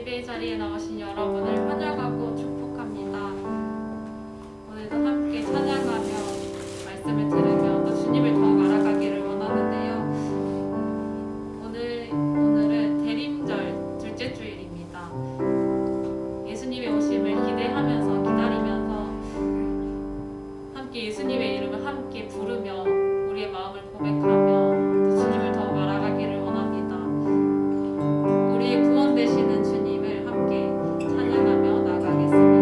예배 자리에 나오신 여러분을 환영하고 축복합니다. 오늘도 함께 찬양하며 말씀을 들으며 또 주님을 더욱 알아가기를 원하는데요. 오늘은 대림절 둘째 주일입니다. 예수님의 오심을 기대하면서 기다리면서 함께 예수님의 이름을 함께 부르며 우리의 마음을 고백하며 또 주님을 더욱 알아가기를 원합니다. 우리의 구원 되시는 주님을 함께 찬양하며 나가겠습니다.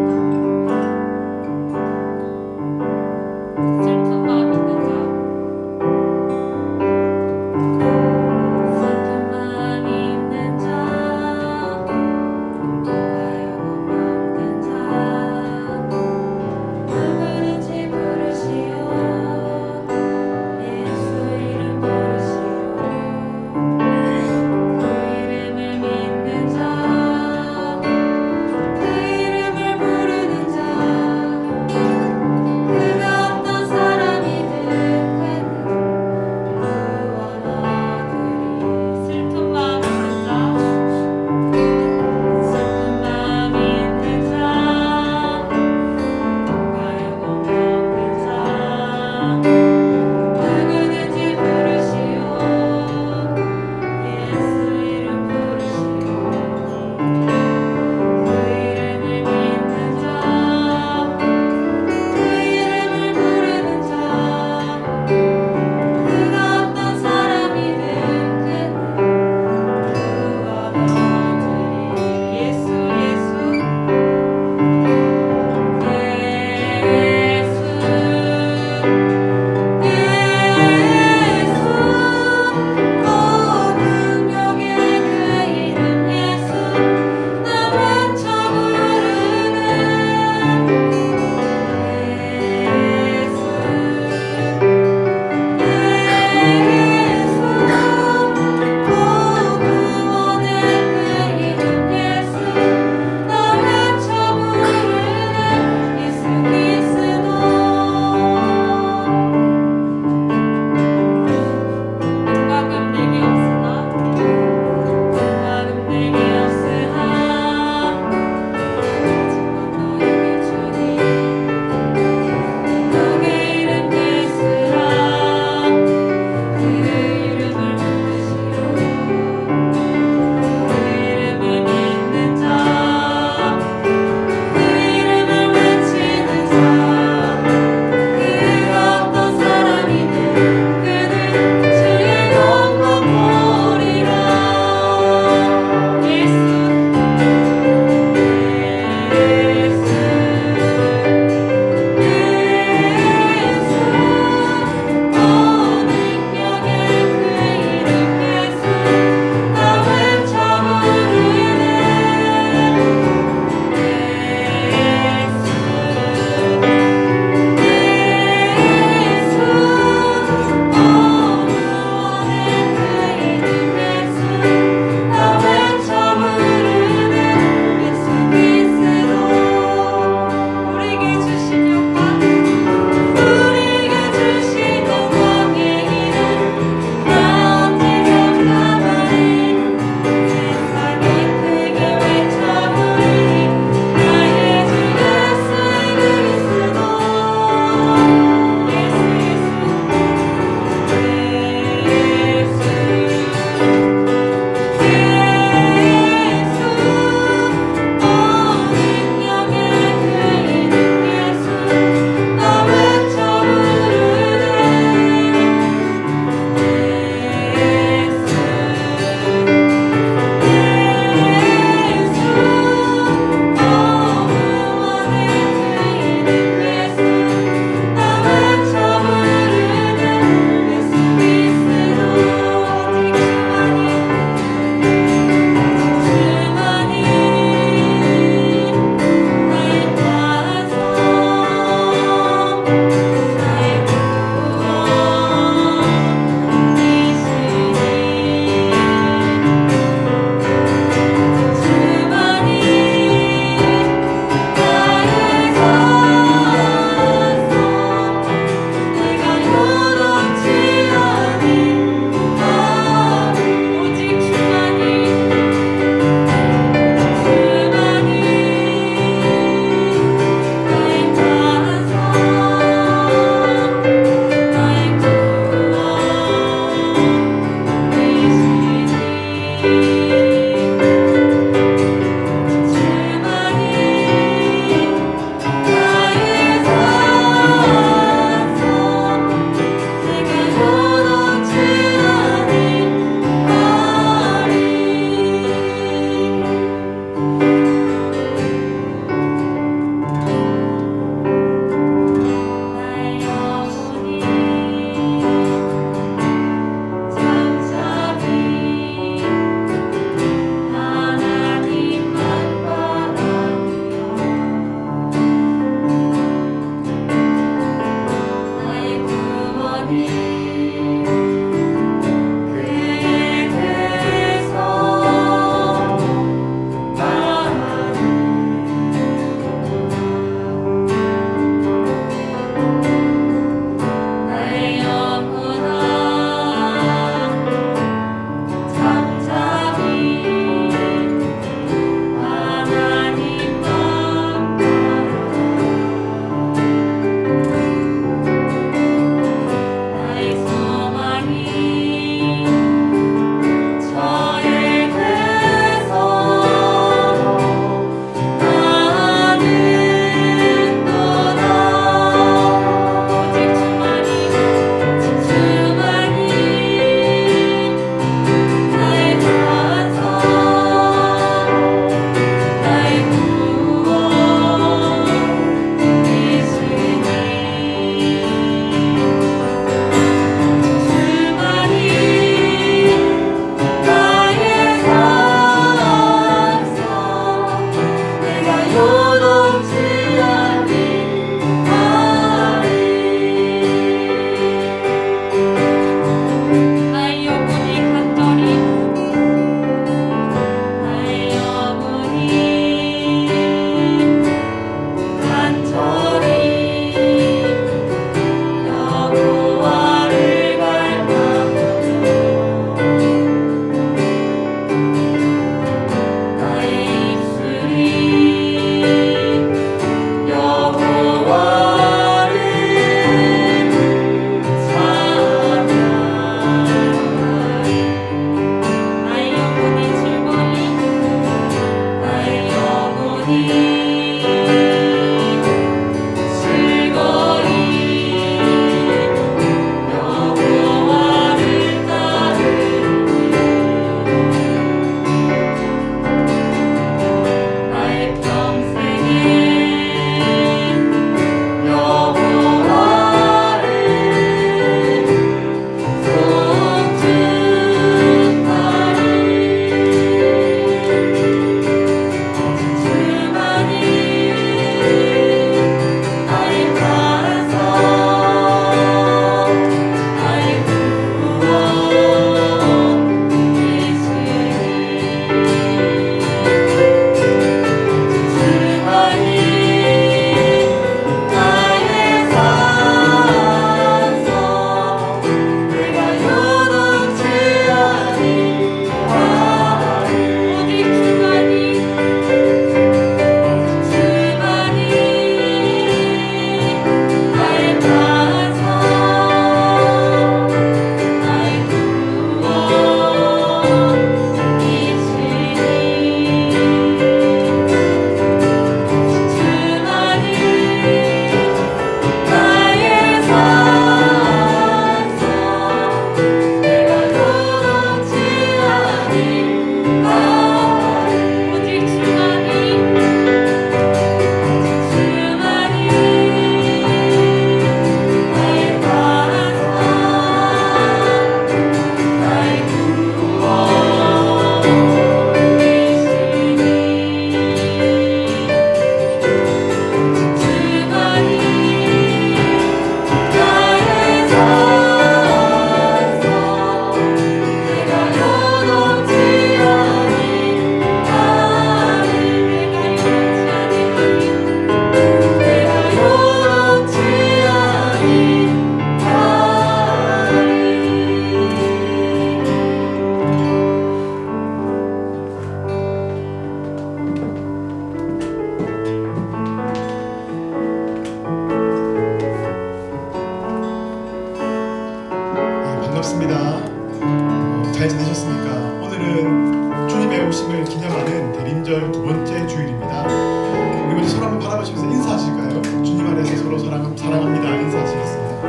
반갑습니다. 잘 지내셨습니까? 오늘은 주님의 오심을 기념하는 대림절 두 번째 주일입니다. 우리 먼저 서로 한번 바라보시면서 인사하실까요? 주님 안에서 서로 사랑합니다. 인사하시겠습니다.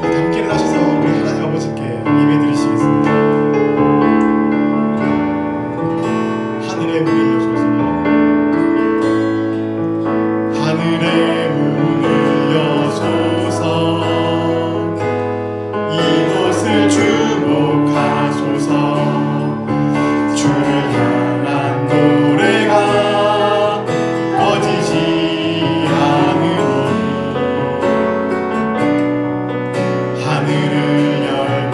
다 함께 일어나셔서 우리 하나님 아버지께 예배 드리시겠습니다. 하늘의 문을 여셔서 하늘의 문을 여소서 이곳을 주목하소서 주를 향한 노래가 꺼지지 않으니 하늘을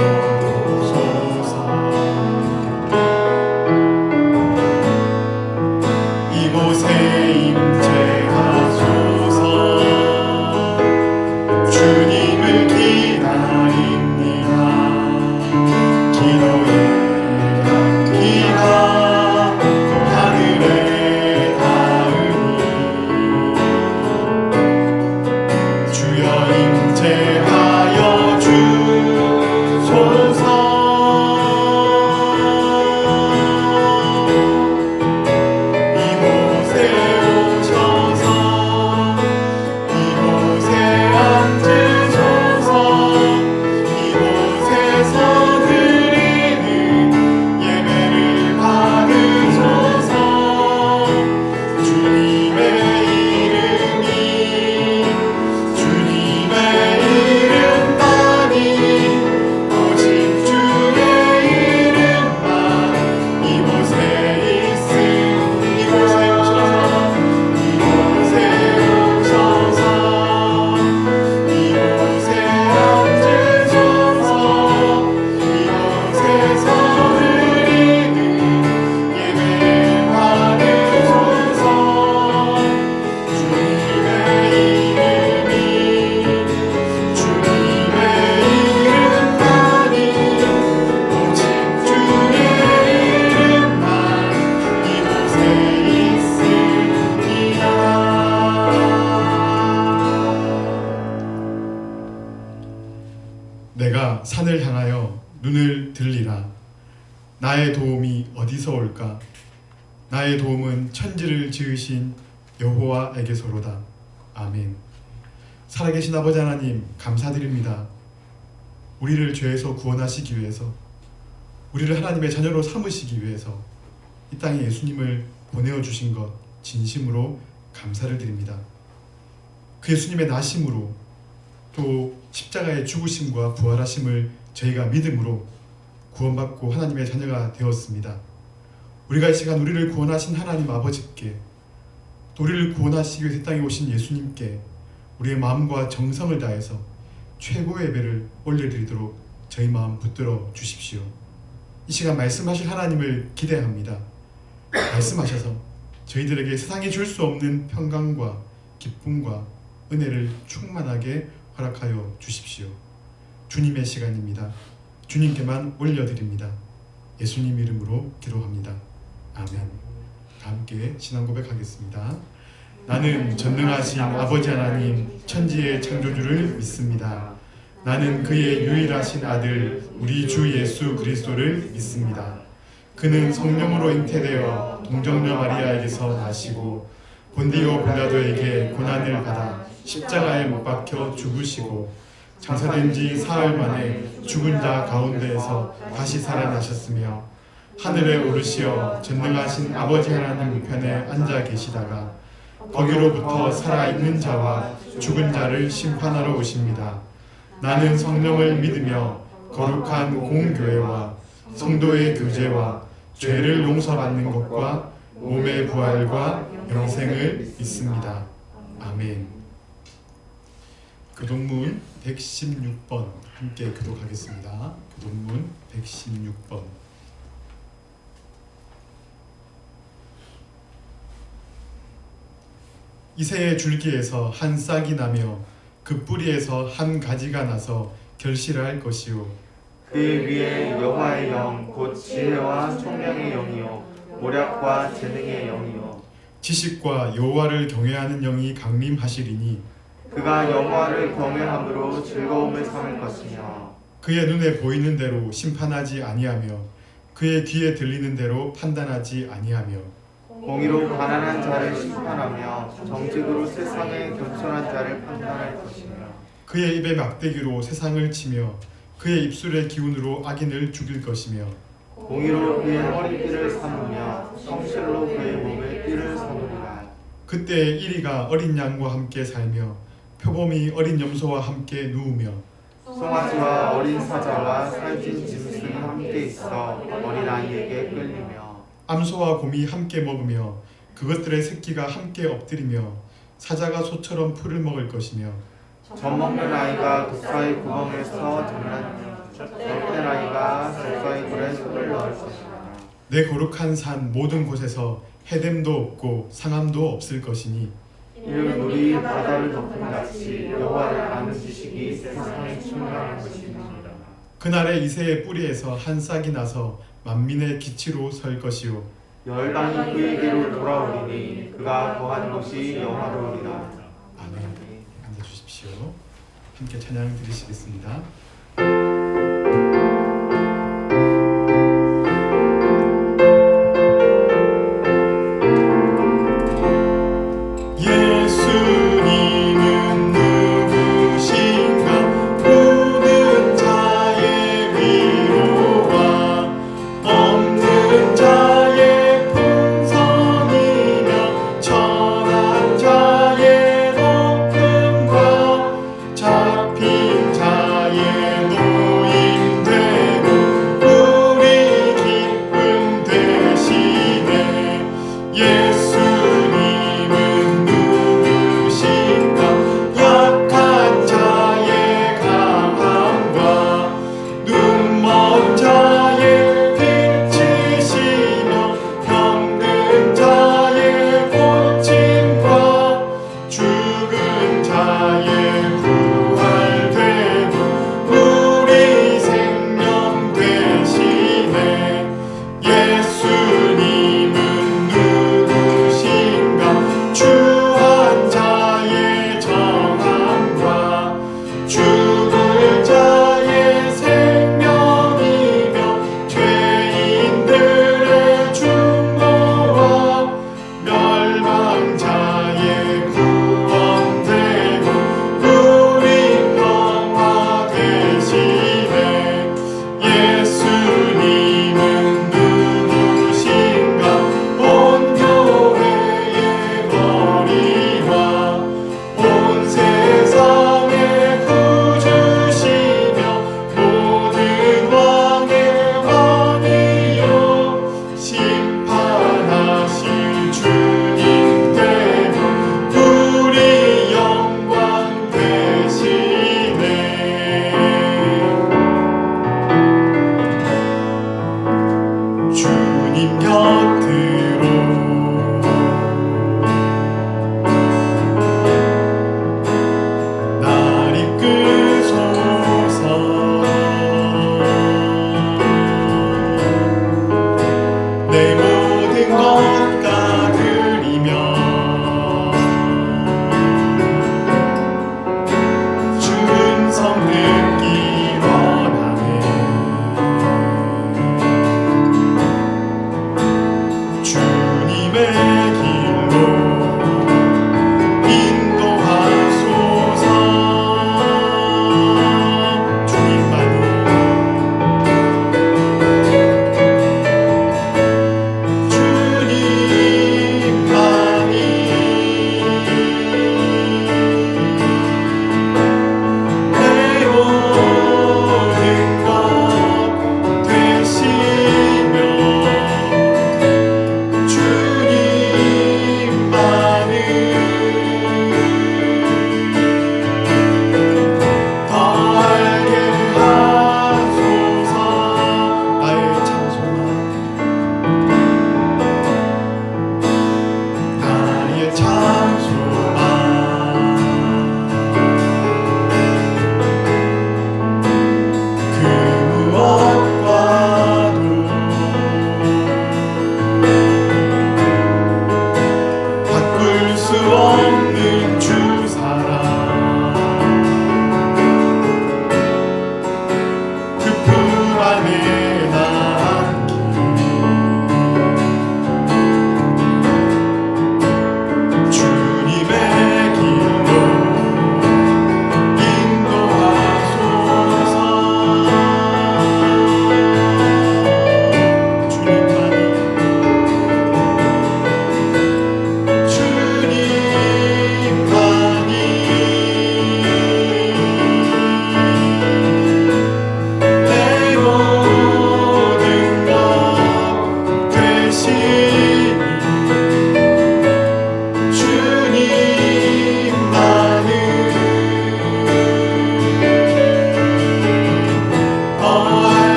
열어소서 이곳에 임재하소서 주님을 기다립니다. 기도의 향기가 하늘에 닿으니 주여 임재하여 주소서 이곳에 오셔서 이곳에 앉으소서 이곳에서 드리는 예배를 받으소서 주님의 이름이 주님의 이름만이 오직 주의 이름만 이곳에 있으니 이곳에 오셔서 이곳에 오셔서 이곳에 앉으소서 이곳에서 드리는 예배를 받으소서 주님의 이름이 주님의 이름만이 오직 주의 이름만 이곳에 있습니다. 내가 산을 향하여 눈을 들리라. 나의 도움이 어디서 올까? 나의 도움은 천지를 지으신 여호와에게서로다. 아멘. 살아계신 아버지 하나님 감사드립니다. 우리를 죄에서 구원하시기 위해서 우리를 하나님의 자녀로 삼으시기 위해서 이 땅에 예수님을 보내어 주신 것 진심으로 감사를 드립니다. 그 예수님의 나심으로 또 십자가의 죽으심과 부활하심을 저희가 믿음으로 구원받고 하나님의 자녀가 되었습니다. 우리가 이 시간 우리를 구원하신 하나님 아버지께 또 우리를 구원하시기 위해서 이 땅에 오신 예수님께 우리의 마음과 정성을 다해서 최고의 예배를 올려드리도록 저희 마음 붙들어 주십시오. 이 시간 말씀하실 하나님을 기대합니다. 말씀하셔서 저희들에게 세상이 줄 수 없는 평강과 기쁨과 은혜를 충만하게 허락하여 주십시오. 주님의 시간입니다. 주님께만 올려드립니다. 예수님 이름으로 기도합니다. 아멘. 다 함께 신앙 고백하겠습니다. 나는 전능하신 아버지 하나님 천지의 창조주를 믿습니다. 나는 그의 유일하신 아들 우리 주 예수 그리스도를 믿습니다. 그는 성령으로 잉태되어 동정녀 마리아에게서 나시고 본디오 빌라도에게 고난을 받아 십자가에 못 박혀 죽으시고 장사된 지 사흘 만에 죽은 자 가운데에서 다시 살아나셨으며 하늘에 오르시어 전능하신 아버지 하나님 우편에 앉아 계시다가 거기로부터 살아있는 자와 죽은 자를 심판하러 오십니다. 나는 성령을 믿으며 거룩한 공교회와 성도의 교제와 죄를 용서받는 것과 몸의 부활과 영생을 믿습니다. 아멘. 교동문 116번 함께 교독하겠습니다. 교동문 116번. 이새의 줄기에서 한 싹이 나며 그 뿌리에서 한 가지가 나서 결실할 것이요 그 위에 여호와의 영 곧 지혜와 총명의 영이요 모략과 재능의 영이요 지식과 여호와를 경외하는 영이 강림하시리니 그가 영화를 경외함으로 즐거움을 삼을 것이며 그의 눈에 보이는 대로 심판하지 아니하며 그의 귀에 들리는 대로 판단하지 아니하며 공의로 가난한 자를 심판하며 정직으로 세상의 겸손한 자를 판단할 것이며 그의 입에 막대기로 세상을 치며 그의 입술의 기운으로 악인을 죽일 것이며 공의로 그의 허리띠를 삼으며 성실로 그의 몸에 띠를 삼으리라. 그때 이리가 어린 양과 함께 살며 표범이 어린 염소와 함께 누우며 송아지와 어린 사자와 살찐 짐승이 함께 있어 어린아이에게 끌리며 암소와 곰이 함께 먹으며 그것들의 새끼가 함께 엎드리며 사자가 소처럼 풀을 먹을 것이며 젖먹는 아이가 독사의 구멍에서 장난하며 젖된 아이가 독사의 굴에 손을 넣을 것이며 내 거룩한 산 모든 곳에서 해됨도 없고 상함도 없을 것이니 이는 물이 바다를 덮은 같이 여호와를 아는 지식이 세상에 충만한 것입니다. 그날에 이새의 뿌리에서 한 싹이 나서 만민의 기치로 설 것이요 열방이 그에게로 돌아오리니 그가 거한 곳이 영화로우리라. 아멘. 앉아주십시오. 함께 찬양 드리시겠습니다. 예수님은 누구신가 모든 자의 위로와 없는 자의 풍성이며 천한 자의 높음과 잡힌 자의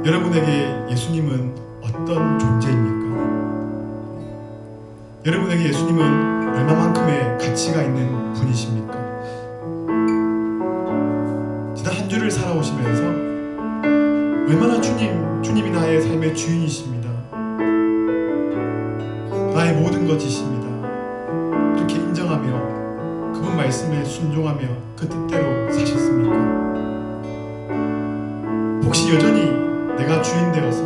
여러분에게 예수님은 어떤 존재입니까? 여러분에게 예수님은 얼마만큼의 가치가 있는 분이십니까? 지난 한 주를 살아오시면서 얼마나 주님이 나의 삶의 주인이십니다. 나의 모든 것이십니다. 이렇게 인정하며 그분 말씀에 순종하며 그 뜻대로 사셨습니까? 혹시 여전히 내가 주인 되어서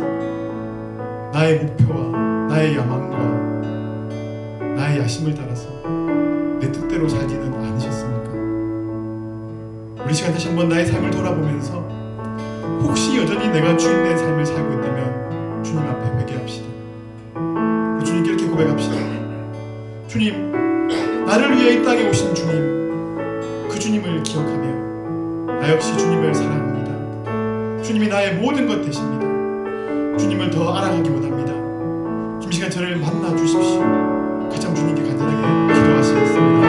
나의 목표와 나의 야망과 나의 야심을 따라서 내 뜻대로 살지는 않으셨습니까? 우리 시간 다시 한번 나의 삶을 돌아보면서 혹시 여전히 내가 주인된 삶을 살고 있다면 주님 앞에 회개합시다. 주님께 이렇게 고백합시다. 주님, 나를 위해 이 땅에 오신 주님, 그 주님을 기억하며 나 역시 주님을 사랑합니다. 주님이 나의 모든 것 되십니다. 주님을 더 알아가기 원합니다. 주님 시간 저를 만나 주십시오. 같이 한번 주님께 간절하게 기도하시겠습니다.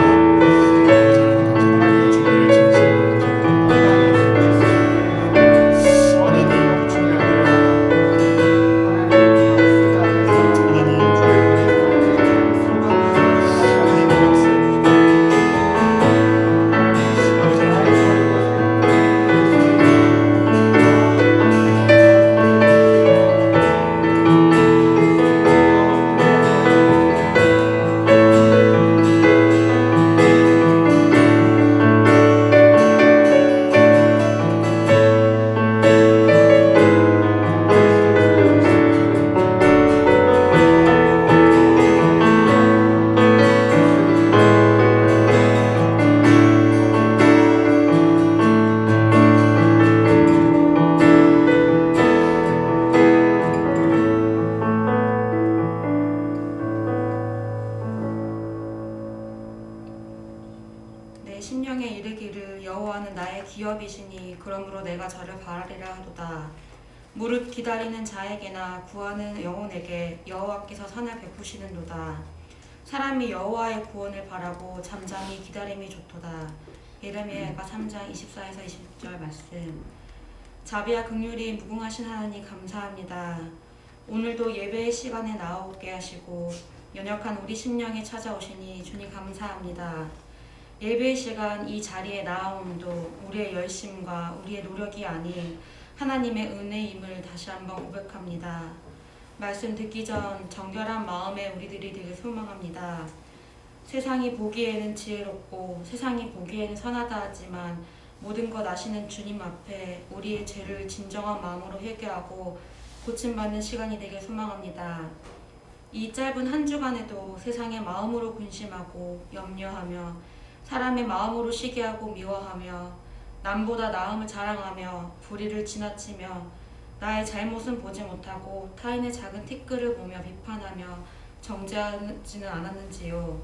내 심령에 이르기를 여호와는 나의 기업이시니 그러므로 내가 저를 바라리라 하도다. 무릇 기다리는 자에게나 구하는 영혼에게 여호와께서 선을 베푸시는도다. 사람이 여호와의 구원을 바라고 잠잠히 기다림이 좋도다. 예레미야가 3장 24에서 26절 말씀. 자비와 긍휼이 무궁하신 하나님 감사합니다. 오늘도 예배의 시간에 나오게 하시고 연약한 우리 심령에 찾아오시니 주님 감사합니다. 예배의 시간 이 자리에 나아옴도 우리의 열심과 우리의 노력이 아닌 하나님의 은혜임을 다시 한번 고백합니다. 말씀 듣기 전 정결한 마음의 우리들이 되길 소망합니다. 세상이 보기에는 지혜롭고 세상이 보기에는 선하다 하지만 모든 것 아시는 주님 앞에 우리의 죄를 진정한 마음으로 회개하고 고침받는 시간이 되길 소망합니다. 이 짧은 한 주간에도 세상의 마음으로 근심하고 염려하며 사람의 마음으로 시기하고 미워하며 남보다 나음을 자랑하며 불의를 지나치며 나의 잘못은 보지 못하고 타인의 작은 티끌을 보며 비판하며 정죄하지는 않았는지요.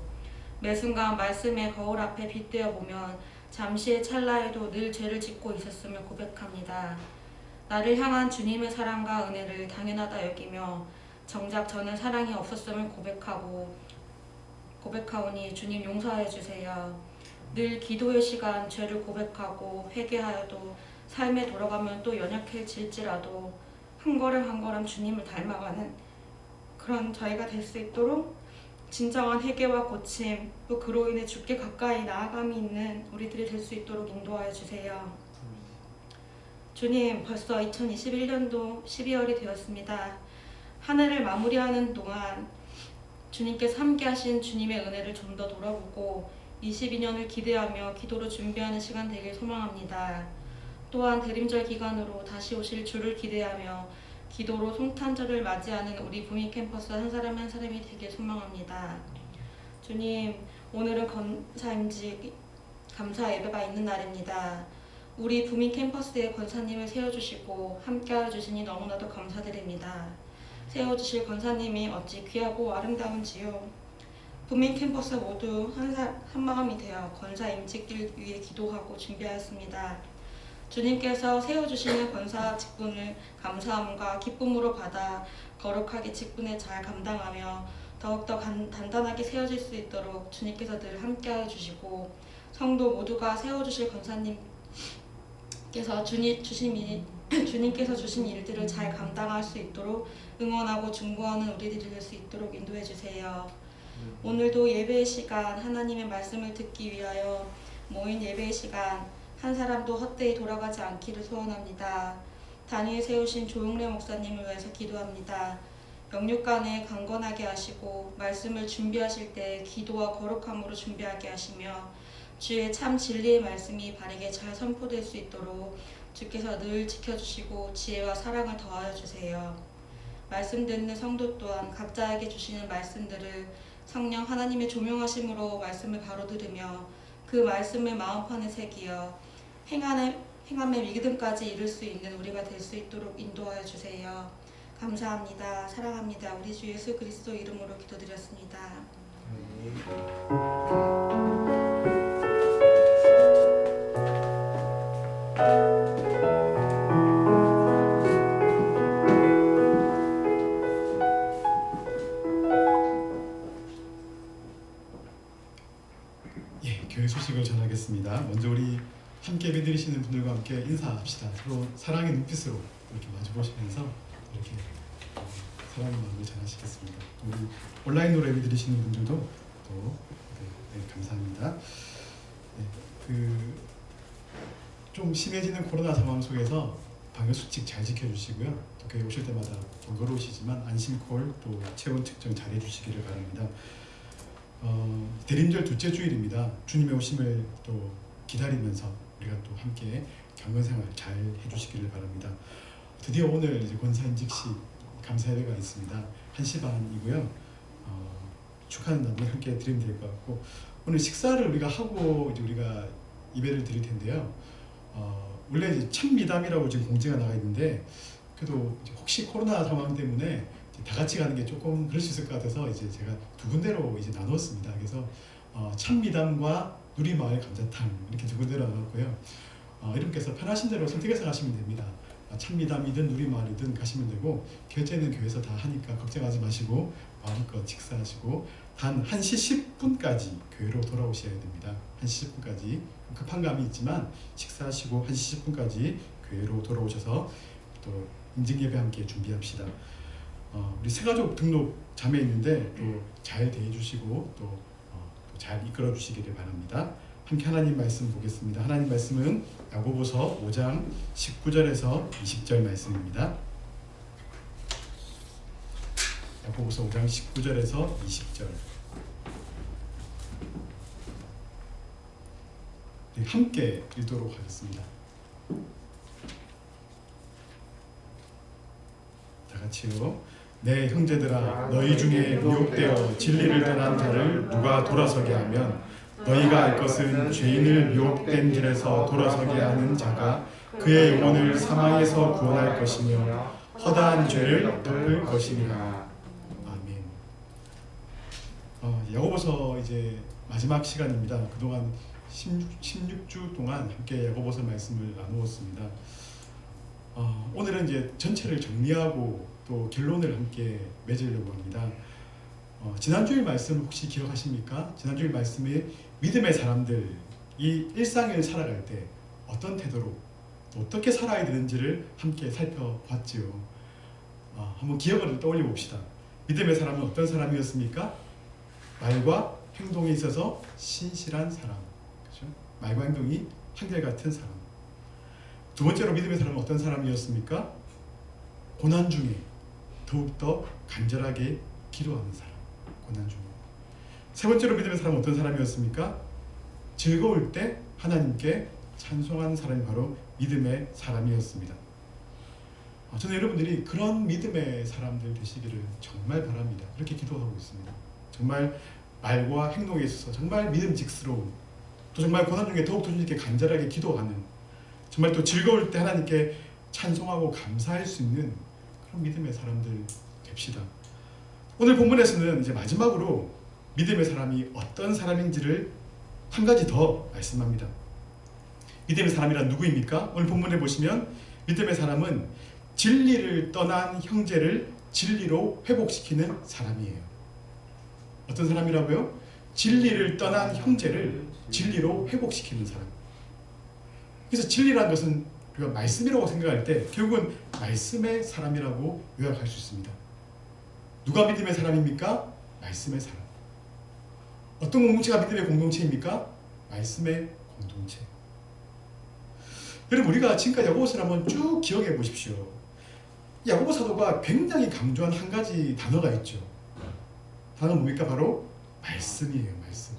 매 순간 말씀의 거울 앞에 빗대어 보면 잠시의 찰나에도 늘 죄를 짓고 있었음을 고백합니다. 나를 향한 주님의 사랑과 은혜를 당연하다 여기며 정작 저는 사랑이 없었음을 고백하오니 주님 용서해 주세요. 늘 기도의 시간 죄를 고백하고 회개하여도 삶에 돌아가면 또 연약해질지라도 한 걸음 한 걸음 주님을 닮아가는 그런 저희가 될 수 있도록 진정한 회개와 고침 또 그로 인해 주께 가까이 나아감이 있는 우리들이 될 수 있도록 인도하여 주세요. 주님, 벌써 2021년도 12월이 되었습니다. 한 해를 마무리하는 동안 주님께서 함께 하신 주님의 은혜를 좀 더 돌아보고 22년을 기대하며 기도로 준비하는 시간 되길 소망합니다. 또한 대림절 기간으로 다시 오실 주를 기대하며 기도로 성탄절을 맞이하는 우리 부미 캠퍼스 한 사람 한 사람이 되길 소망합니다. 주님, 오늘은 권사임직 감사 예배가 있는 날입니다. 우리 부미 캠퍼스의 권사님을 세워주시고 함께하여 주시니 너무나도 감사드립니다. 세워주실 권사님이 어찌 귀하고 아름다운지요. 부민 캠퍼스 모두 한 마음이 되어 권사 임직길 위해 기도하고 준비하였습니다. 주님께서 세워주시는 권사 직분을 감사함과 기쁨으로 받아 거룩하게 직분에 잘 감당하며 더욱더 단단하게 세워질 수 있도록 주님께서 늘 함께하여 주시고 성도 모두가 세워주실 권사님께서 주심이 주님께서 주신 일들을 잘 감당할 수 있도록 응원하고 중보하는 우리들이 될 수 있도록 인도해 주세요. 오늘도 예배의 시간 하나님의 말씀을 듣기 위하여 모인 예배의 시간 한 사람도 헛되이 돌아가지 않기를 소원합니다. 단위에 세우신 조용래 목사님을 위해서 기도합니다. 영육간에 강건하게 하시고 말씀을 준비하실 때 기도와 거룩함으로 준비하게 하시며 주의 참 진리의 말씀이 바르게 잘 선포될 수 있도록 주께서 늘 지켜주시고 지혜와 사랑을 더하여 주세요. 말씀 듣는 성도 또한 각자에게 주시는 말씀들을 성령 하나님의 조명하심으로 말씀을 바로 들으며 그 말씀을 마음판에 새기어 행함의 믿음까지 이룰 수 있는 우리가 될 수 있도록 인도하여 주세요. 감사합니다. 사랑합니다. 우리 주 예수 그리스도 이름으로 기도드렸습니다. 예, 교회 소식을 전하겠습니다. 먼저 우리 함께 예배드리시는 분들과 함께 인사합시다. 서로 사랑의 눈빛으로 이렇게 마주보시면서 이렇게 사랑의 마음을 전하시겠습니다. 우리 온라인으로 예배드리시는 분들도 또 감사합니다. 좀 심해지는 코로나 상황 속에서 방역 수칙 잘 지켜주시고요. 또 교회 오실 때마다 번거로우시지만 안심콜 또 체온 측정 잘 해주시기를 바랍니다. 대림절 둘째 주일입니다. 주님의 오심을 또 기다리면서 우리가 또 함께 경건생활 잘 해주시기를 바랍니다. 드디어 오늘 이제 권사인직식 감사예배가 있습니다. 1시 반이고요. 축하하는 나도 함께 드리면 될 것 같고 오늘 식사를 우리가 하고 이제 우리가 예배를 드릴 텐데요. 원래 이제 참미담이라고 지금 공지가 나가 있는데 그래도 이제 혹시 코로나 상황 때문에 다 같이 가는 게 조금 그럴 수 있을 것 같아서 이제 제가 두 군데로 이제 나눴습니다. 그래서 참미담과 누리마을 감자탕 이렇게 두 군데로 나눴고요. 이름께서 편하신 대로 선택해서 가시면 됩니다. 참미담이든 누리마을이든 가시면 되고 결제는 교회에서 다 하니까 걱정하지 마시고 마음껏 식사하시고 단 1시 10분까지 교회로 돌아오셔야 됩니다. 1시 10분까지 급한 감이 있지만 식사하시고 1시 10분까지 교회로 돌아오셔서 또 인증예배 함께 준비합시다. 우리 새가족 등록 자매 있는데 또 잘 대해주시고 또 잘 이끌어 주시기를 바랍니다. 함께 하나님 말씀 보겠습니다. 하나님 말씀은 야고보서 5장 19절에서 20절 말씀입니다. 야고보서 5장 19절에서 20절. 네, 함께 읽도록 하겠습니다. 다 같이요. 내 형제들아 너희 중에 미혹되어 진리를 떠난 자를 누가 돌아서게 하면 너희가 알 것은 죄인을 미혹된 길에서 돌아서게 하는 자가 그의 영혼을 사망에서 구원할 것이며 허다한 죄를 덮을 것이니라. 아멘. 야고보서 이제 마지막 시간입니다. 그동안 16주 동안 함께 야고보서 말씀을 나누었습니다. 오늘은 이제 전체를 정리하고 또 결론을 함께 맺으려고 합니다. 지난주일 말씀 혹시 기억하십니까? 지난주일 말씀에 믿음의 사람들이 일상을 살아갈 때 어떤 태도로 어떻게 살아야 되는지를 함께 살펴봤지요. 한번 기억을 떠올려 봅시다. 믿음의 사람은 어떤 사람이었습니까? 말과 행동에 있어서 신실한 사람, 그렇죠? 말과 행동이 한결같은 사람. 두 번째로 믿음의 사람은 어떤 사람이었습니까? 고난 중에 더욱더 간절하게 기도하는 사람. 고난 중에. 세 번째로 믿음의 사람은 어떤 사람이었습니까? 즐거울 때 하나님께 찬송하는 사람이 바로 믿음의 사람이었습니다. 저는 여러분들이 그런 믿음의 사람들 되시기를 정말 바랍니다. 그렇게 기도하고 있습니다. 정말 말과 행동에 있어서 정말 믿음직스러운, 또 정말 고난 중에 더욱더 주님께 간절하게 기도하는, 정말 또 즐거울 때 하나님께 찬송하고 감사할 수 있는 그런 믿음의 사람들 됩시다. 오늘 본문에서는 이제 마지막으로 믿음의 사람이 어떤 사람인지를 한 가지 더 말씀합니다. 믿음의 사람이란 누구입니까? 오늘 본문에 보시면 믿음의 사람은 진리를 떠난 형제를 진리로 회복시키는 사람이에요. 어떤 사람이라고요? 진리를 떠난 형제를 진리로 회복시키는 사람. 그래서 진리라는 것은 우리가 말씀이라고 생각할 때 결국은 말씀의 사람이라고 요약할 수 있습니다. 누가 믿음의 사람입니까? 말씀의 사람. 어떤 공동체가 믿음의 공동체입니까? 말씀의 공동체. 여러분, 우리가 지금까지 야고보서를 한번 쭉 기억해 보십시오. 야고보 사도가 굉장히 강조한 한 가지 단어가 있죠. 단어는 뭡니까? 바로 말씀이에요. 말씀.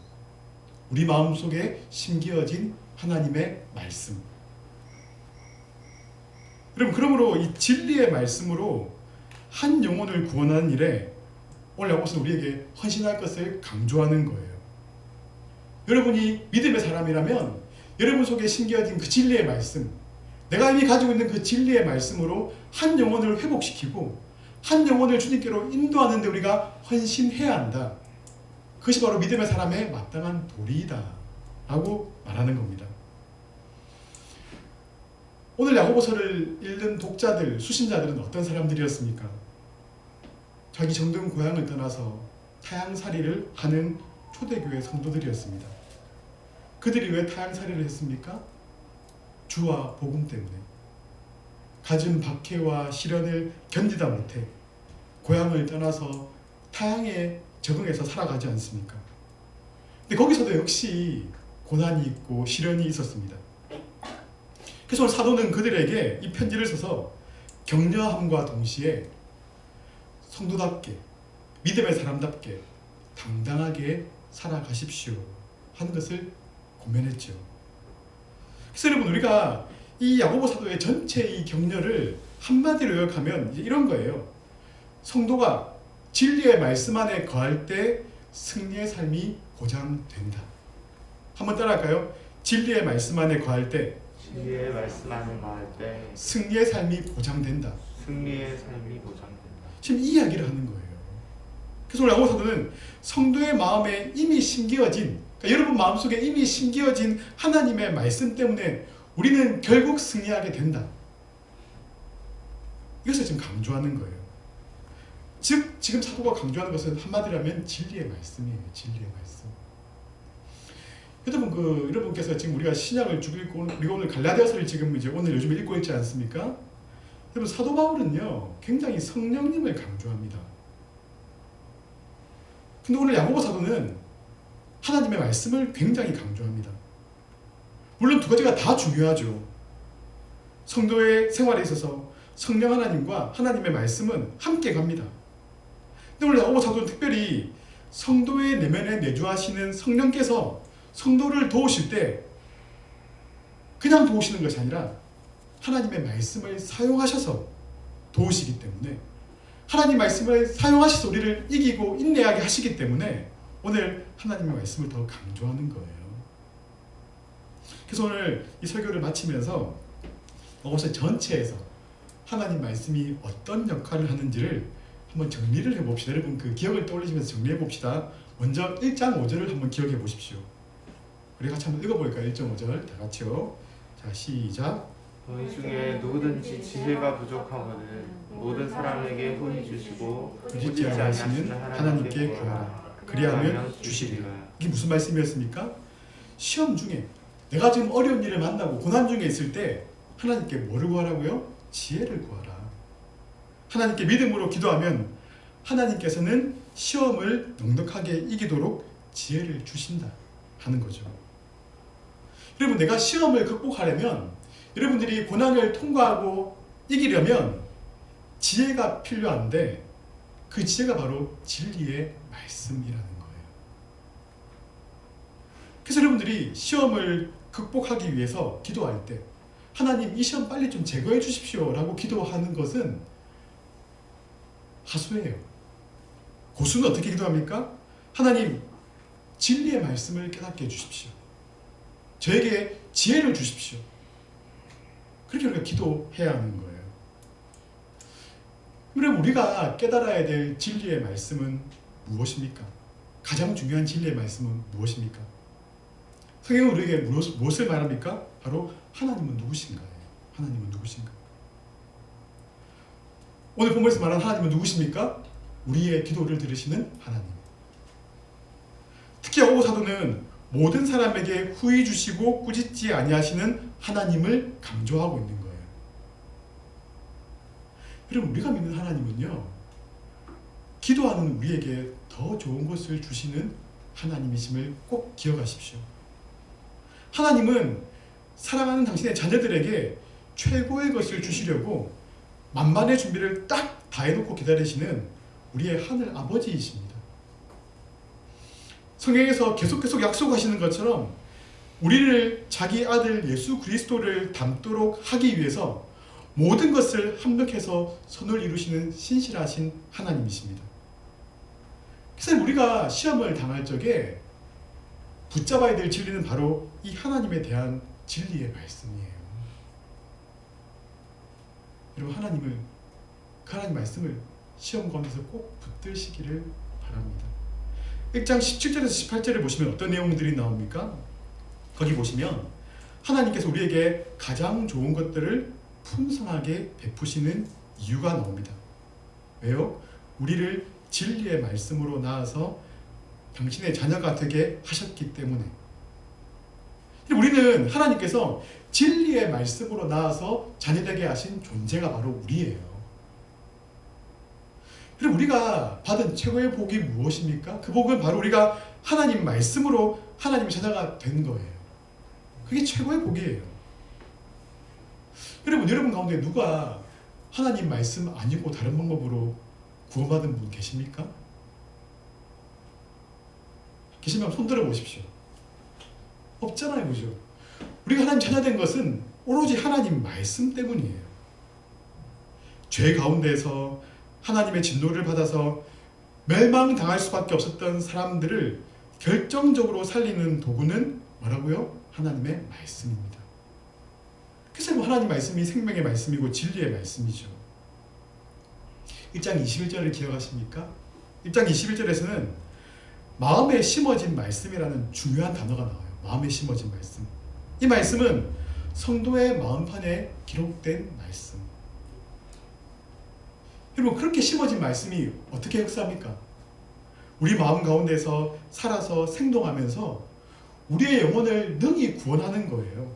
우리 마음속에 심겨진 하나님의 말씀. 여러분, 그러므로 이 진리의 말씀으로 한 영혼을 구원하는 일에 오늘 야고보서는 우리에게 헌신할 것을 강조하는 거예요. 여러분이 믿음의 사람이라면 여러분 속에 심겨진 그 진리의 말씀, 내가 이미 가지고 있는 그 진리의 말씀으로 한 영혼을 회복시키고 한 영혼을 주님께로 인도하는 데 우리가 헌신해야 한다. 그것이 바로 믿음의 사람의 마땅한 도리이다 라고 말하는 겁니다. 오늘 야고보서를 읽는 독자들, 수신자들은 어떤 사람들이었습니까? 자기 정든 고향을 떠나서 타향살이를 하는 초대교회 성도들이었습니다. 그들이 왜 타향살이를 했습니까? 주와 복음 때문에. 갖은 박해와 시련을 견디다 못해 고향을 떠나서 타향에 적응해서 살아가지 않습니까? 근데 거기서도 역시 고난이 있고 시련이 있었습니다. 그래서 오늘 사도는 그들에게 이 편지를 써서 격려함과 동시에 성도답게, 믿음의 사람답게 당당하게 살아가십시오 하는 것을 고면했죠. 그래서 여러분, 우리가 이 야고보 사도의 전체 이 격려를 한마디로 요약하면 이제 이런 거예요. 성도가 진리의 말씀 안에 거할 때 승리의 삶이 보장된다. 한번 따라할까요? 진리의 말씀 안에 거할 때 진리의 말씀 안에 거할 때 승리의 삶이 보장된다. 승리의 삶이 보장된다. 지금 이 이야기를 하는 거예요. 그래서 오늘 야고보 사도는 성도의 마음에 이미 심겨진, 그러니까 여러분 마음속에 이미 심겨진 하나님의 말씀 때문에 우리는 결국 승리하게 된다. 이것을 지금 강조하는 거예요. 즉 지금 사도가 강조하는 것은 한마디로 하면 진리의 말씀이에요. 진리의 말씀. 여러분께서 지금 우리가 신약을 쭉 읽고 우리가 오늘 갈라디아서를 지금 이제 오늘 요즘 읽고 있지 않습니까? 여러분, 사도 바울은요 굉장히 성령님을 강조합니다. 근데 오늘 야고보 사도는 하나님의 말씀을 굉장히 강조합니다. 물론 두 가지가 다 중요하죠. 성도의 생활에 있어서 성령 하나님과 하나님의 말씀은 함께 갑니다. 근데 오늘 야고보 사도는 특별히 성도의 내면에 내주하시는 성령께서 성도를 도우실 때 그냥 도우시는 것이 아니라 하나님의 말씀을 사용하셔서 도우시기 때문에, 하나님 말씀을 사용하셔서 우리를 이기고 인내하게 하시기 때문에 오늘 하나님의 말씀을 더 강조하는 거예요. 그래서 오늘 이 설교를 마치면서 야고보서 전체에서 하나님 말씀이 어떤 역할을 하는지를 한번 정리를 해봅시다. 여러분 그 기억을 떠올리시면서 정리해 봅시다. 먼저 1장 5절을 한번 기억해 보십시오. 우리 같이 한번 읽어볼까요? 1.5절 다 같이요. 자, 시작. 너희 중에 누구든지 지혜가 부족하거든 모든 사람에게 후히 주시고 부짓지 아니하시는 하나님께 구하라. 그리하면 주시리라. 이게 무슨 말씀이었습니까? 시험 중에 내가 지금 어려운 일을 만나고 고난 중에 있을 때 하나님께 뭐를 구하라고요? 지혜를 구하라. 하나님께 믿음으로 기도하면 하나님께서는 시험을 넉넉하게 이기도록 지혜를 주신다 하는 거죠. 여러분, 내가 시험을 극복하려면, 여러분들이 고난을 통과하고 이기려면 지혜가 필요한데 그 지혜가 바로 진리의 말씀이라는 거예요. 그래서 여러분들이 시험을 극복하기 위해서 기도할 때 하나님 이 시험 빨리 좀 제거해 주십시오 라고 기도하는 것은 하수예요. 고수는 어떻게 기도합니까? 하나님 진리의 말씀을 깨닫게 해주십시오. 저에게 지혜를 주십시오. 그렇게 우리가 기도해야 하는 거예요. 그럼 우리가 깨달아야 될 진리의 말씀은 무엇입니까? 가장 중요한 진리의 말씀은 무엇입니까? 성경은 우리에게 무엇을 말합니까? 바로 하나님은 누구신가요? 하나님은 누구신가? 오늘 본문에서 말하는 하나님은 누구십니까? 우리의 기도를 들으시는 하나님. 특히 야고보 사도는 모든 사람에게 후히 주시고 꾸짖지 아니하시는 하나님을 강조하고 있는 거예요. 여러분, 우리가 믿는 하나님은요, 기도하는 우리에게 더 좋은 것을 주시는 하나님이심을 꼭 기억하십시오. 하나님은 사랑하는 당신의 자녀들에게 최고의 것을 주시려고 만반의 준비를 딱 다 해놓고 기다리시는 우리의 하늘 아버지이십니다. 성경에서 계속 약속하시는 것처럼 우리를 자기 아들 예수 그리스도를 닮도록 하기 위해서 모든 것을 합력해서 선을 이루시는 신실하신 하나님이십니다. 그래서 우리가 시험을 당할 적에 붙잡아야 될 진리는 바로 이 하나님에 대한 진리의 말씀이에요. 여러분, 그 하나님 말씀을 시험 가운데서 꼭 붙드시기를 바랍니다. 1장 17절에서 18절을 보시면 어떤 내용들이 나옵니까? 거기 보시면 하나님께서 우리에게 가장 좋은 것들을 풍성하게 베푸시는 이유가 나옵니다. 왜요? 우리를 진리의 말씀으로 낳아서 당신의 자녀가 되게 하셨기 때문에. 우리는 하나님께서 진리의 말씀으로 낳아서 자녀되게 하신 존재가 바로 우리예요. 그럼 우리가 받은 최고의 복이 무엇입니까? 그 복은 바로 우리가 하나님 말씀으로 하나님의 자녀가 된 거예요. 그게 최고의 복이에요. 여러분 가운데 누가 하나님 말씀 아니고 다른 방법으로 구원받은 분 계십니까? 계시면 손 들어 보십시오. 없잖아요, 그죠? 우리가 하나님 자녀된 것은 오로지 하나님 말씀 때문이에요. 죄 가운데서 하나님의 진노를 받아서 멸망당할 수밖에 없었던 사람들을 결정적으로 살리는 도구는 뭐라고요? 하나님의 말씀입니다. 그래서 하나님 말씀이 생명의 말씀이고 진리의 말씀이죠. 1장 21절을 기억하십니까? 1장 21절에서는 마음에 심어진 말씀이라는 중요한 단어가 나와요. 마음에 심어진 말씀. 이 말씀은 성도의 마음판에 기록된 말씀. 여러분, 그렇게 심어진 말씀이 어떻게 역사합니까? 우리 마음 가운데서 살아서 생동하면서 우리의 영혼을 능히 구원하는 거예요.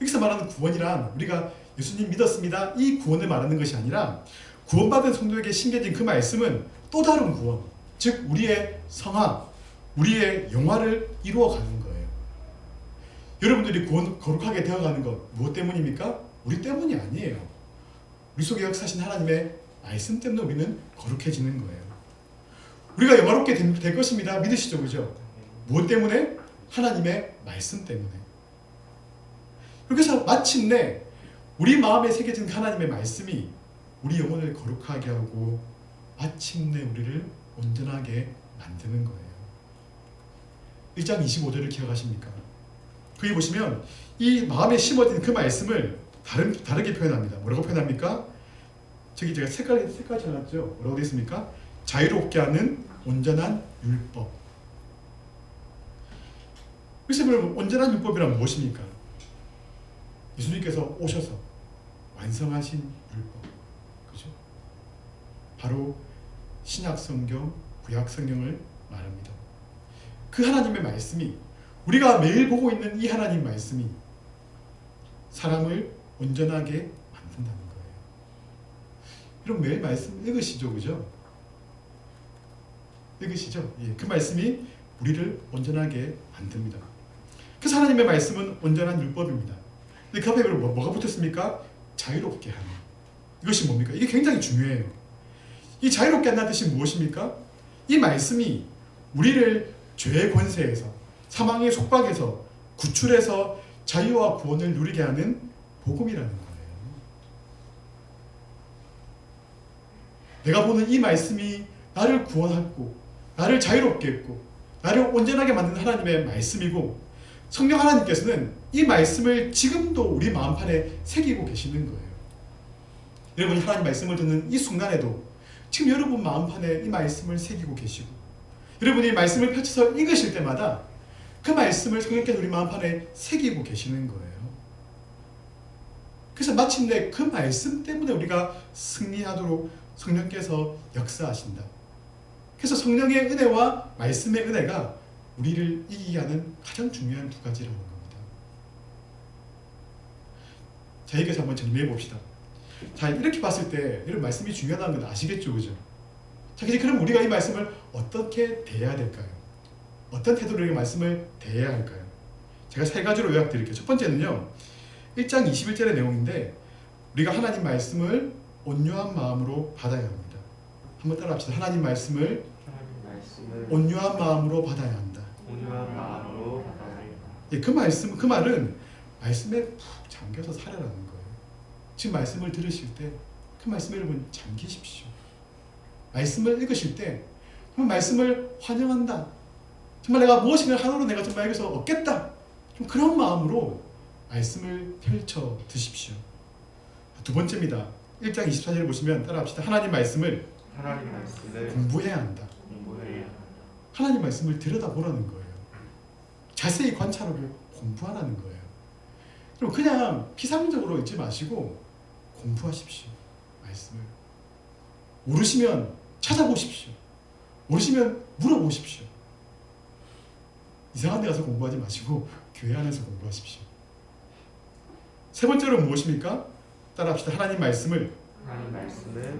여기서 말하는 구원이란 우리가 예수님 믿었습니다, 이 구원을 말하는 것이 아니라 구원받은 성도에게 심겨진 그 말씀은 또 다른 구원, 즉 우리의 성화, 우리의 영화를 이루어가는 거예요. 여러분들이 거룩하게 되어가는 것 무엇 때문입니까? 우리 때문이 아니에요. 우리 속에 역사하신 하나님의 말씀 때문에 우리는 거룩해지는 거예요. 우리가 영화롭게 될 것입니다. 믿으시죠? 그죠? 무엇 때문에? 하나님의 말씀 때문에. 그래서 마침내 우리 마음에 새겨진 하나님의 말씀이 우리 영혼을 거룩하게 하고 마침내 우리를 온전하게 만드는 거예요. 1장 25절을 기억하십니까? 거기 보시면 이 마음에 심어진 그 말씀을 다르게 표현합니다. 뭐라고 표현합니까? 저기 제가 색깔 쳐놨죠? 뭐라고 되어 있습니까? 자유롭게 하는 온전한 율법. 그래서 온전한 율법이란 무엇입니까? 예수님께서 오셔서 완성하신 율법. 그죠? 바로 신약 성경, 구약 성경을 말합니다. 그 하나님의 말씀이, 우리가 매일 보고 있는 이 하나님 말씀이 사람을 온전하게 만든다는 거예요. 여러분 매일 말씀 읽으시죠, 그죠? 읽으시죠? 예, 그 말씀이 우리를 온전하게 만듭니다. 그래서 하나님의 말씀은 온전한 율법입니다. 근데 그 앞에 뭐가 붙었습니까? 자유롭게 하는. 이것이 뭡니까? 이게 굉장히 중요해요. 이 자유롭게 한다는 뜻이 무엇입니까? 이 말씀이 우리를 죄의 권세에서, 사망의 속박에서 구출해서 자유와 구원을 누리게 하는 복음이라는 거예요. 내가 보는 이 말씀이 나를 구원하고 나를 자유롭게 했고 나를 온전하게 만드는 하나님의 말씀이고, 성령 하나님께서는 이 말씀을 지금도 우리 마음판에 새기고 계시는 거예요. 여러분이 하나님 말씀을 듣는 이 순간에도 지금 여러분 마음판에 이 말씀을 새기고 계시고, 여러분이 말씀을 펼쳐서 읽으실 때마다 그 말씀을 성령께서 우리 마음판에 새기고 계시는 거예요. 그래서 마침내 그 말씀 때문에 우리가 승리하도록 성령께서 역사하신다. 그래서 성령의 은혜와 말씀의 은혜가 우리를 이기게 하는 가장 중요한 두 가지라는 겁니다. 자, 여기서 한번 정리해 봅시다. 자, 이렇게 봤을 때 이런 말씀이 중요하다는 건 아시겠죠, 그죠? 자, 이제 그럼 우리가 이 말씀을 어떻게 대해야 될까요? 어떤 태도로 이 말씀을 대해야 할까요? 제가 세 가지로 요약드릴게요. 첫 번째는요, 1장 21절의 내용인데 우리가 하나님 말씀을 온유한 마음으로 받아야 합니다. 한번 따라합시다. 하나님 말씀을 온유한 마음으로 받아야 한다. 온유한 마음으로 받아야 예, 그 말은 말씀에 푹 잠겨서 살아라는 거예요. 지금 말씀을 들으실 때 그 말씀에 여러분 잠기십시오. 말씀을 읽으실 때 정말 말씀을 환영한다. 정말 내가 무엇인가 하나로 내가 정말 여기서 얻겠다. 좀 그런 마음으로 말씀을 펼쳐 드십시오. 두 번째입니다. 1장 24절을 보시면 따라합시다. 하나님 말씀을 공부해야 한다. 하나님 말씀을 들여다보라는 거예요. 자세히 관찰하고 공부하라는 거예요. 그럼 그냥 피상적으로 읽지 마시고 공부하십시오. 말씀을 모르시면 찾아보십시오. 모르시면 물어보십시오. 이상한 데 가서 공부하지 마시고 교회 안에서 공부하십시오. 세 번째로 무엇입니까? 따라합시다. 하나님 말씀을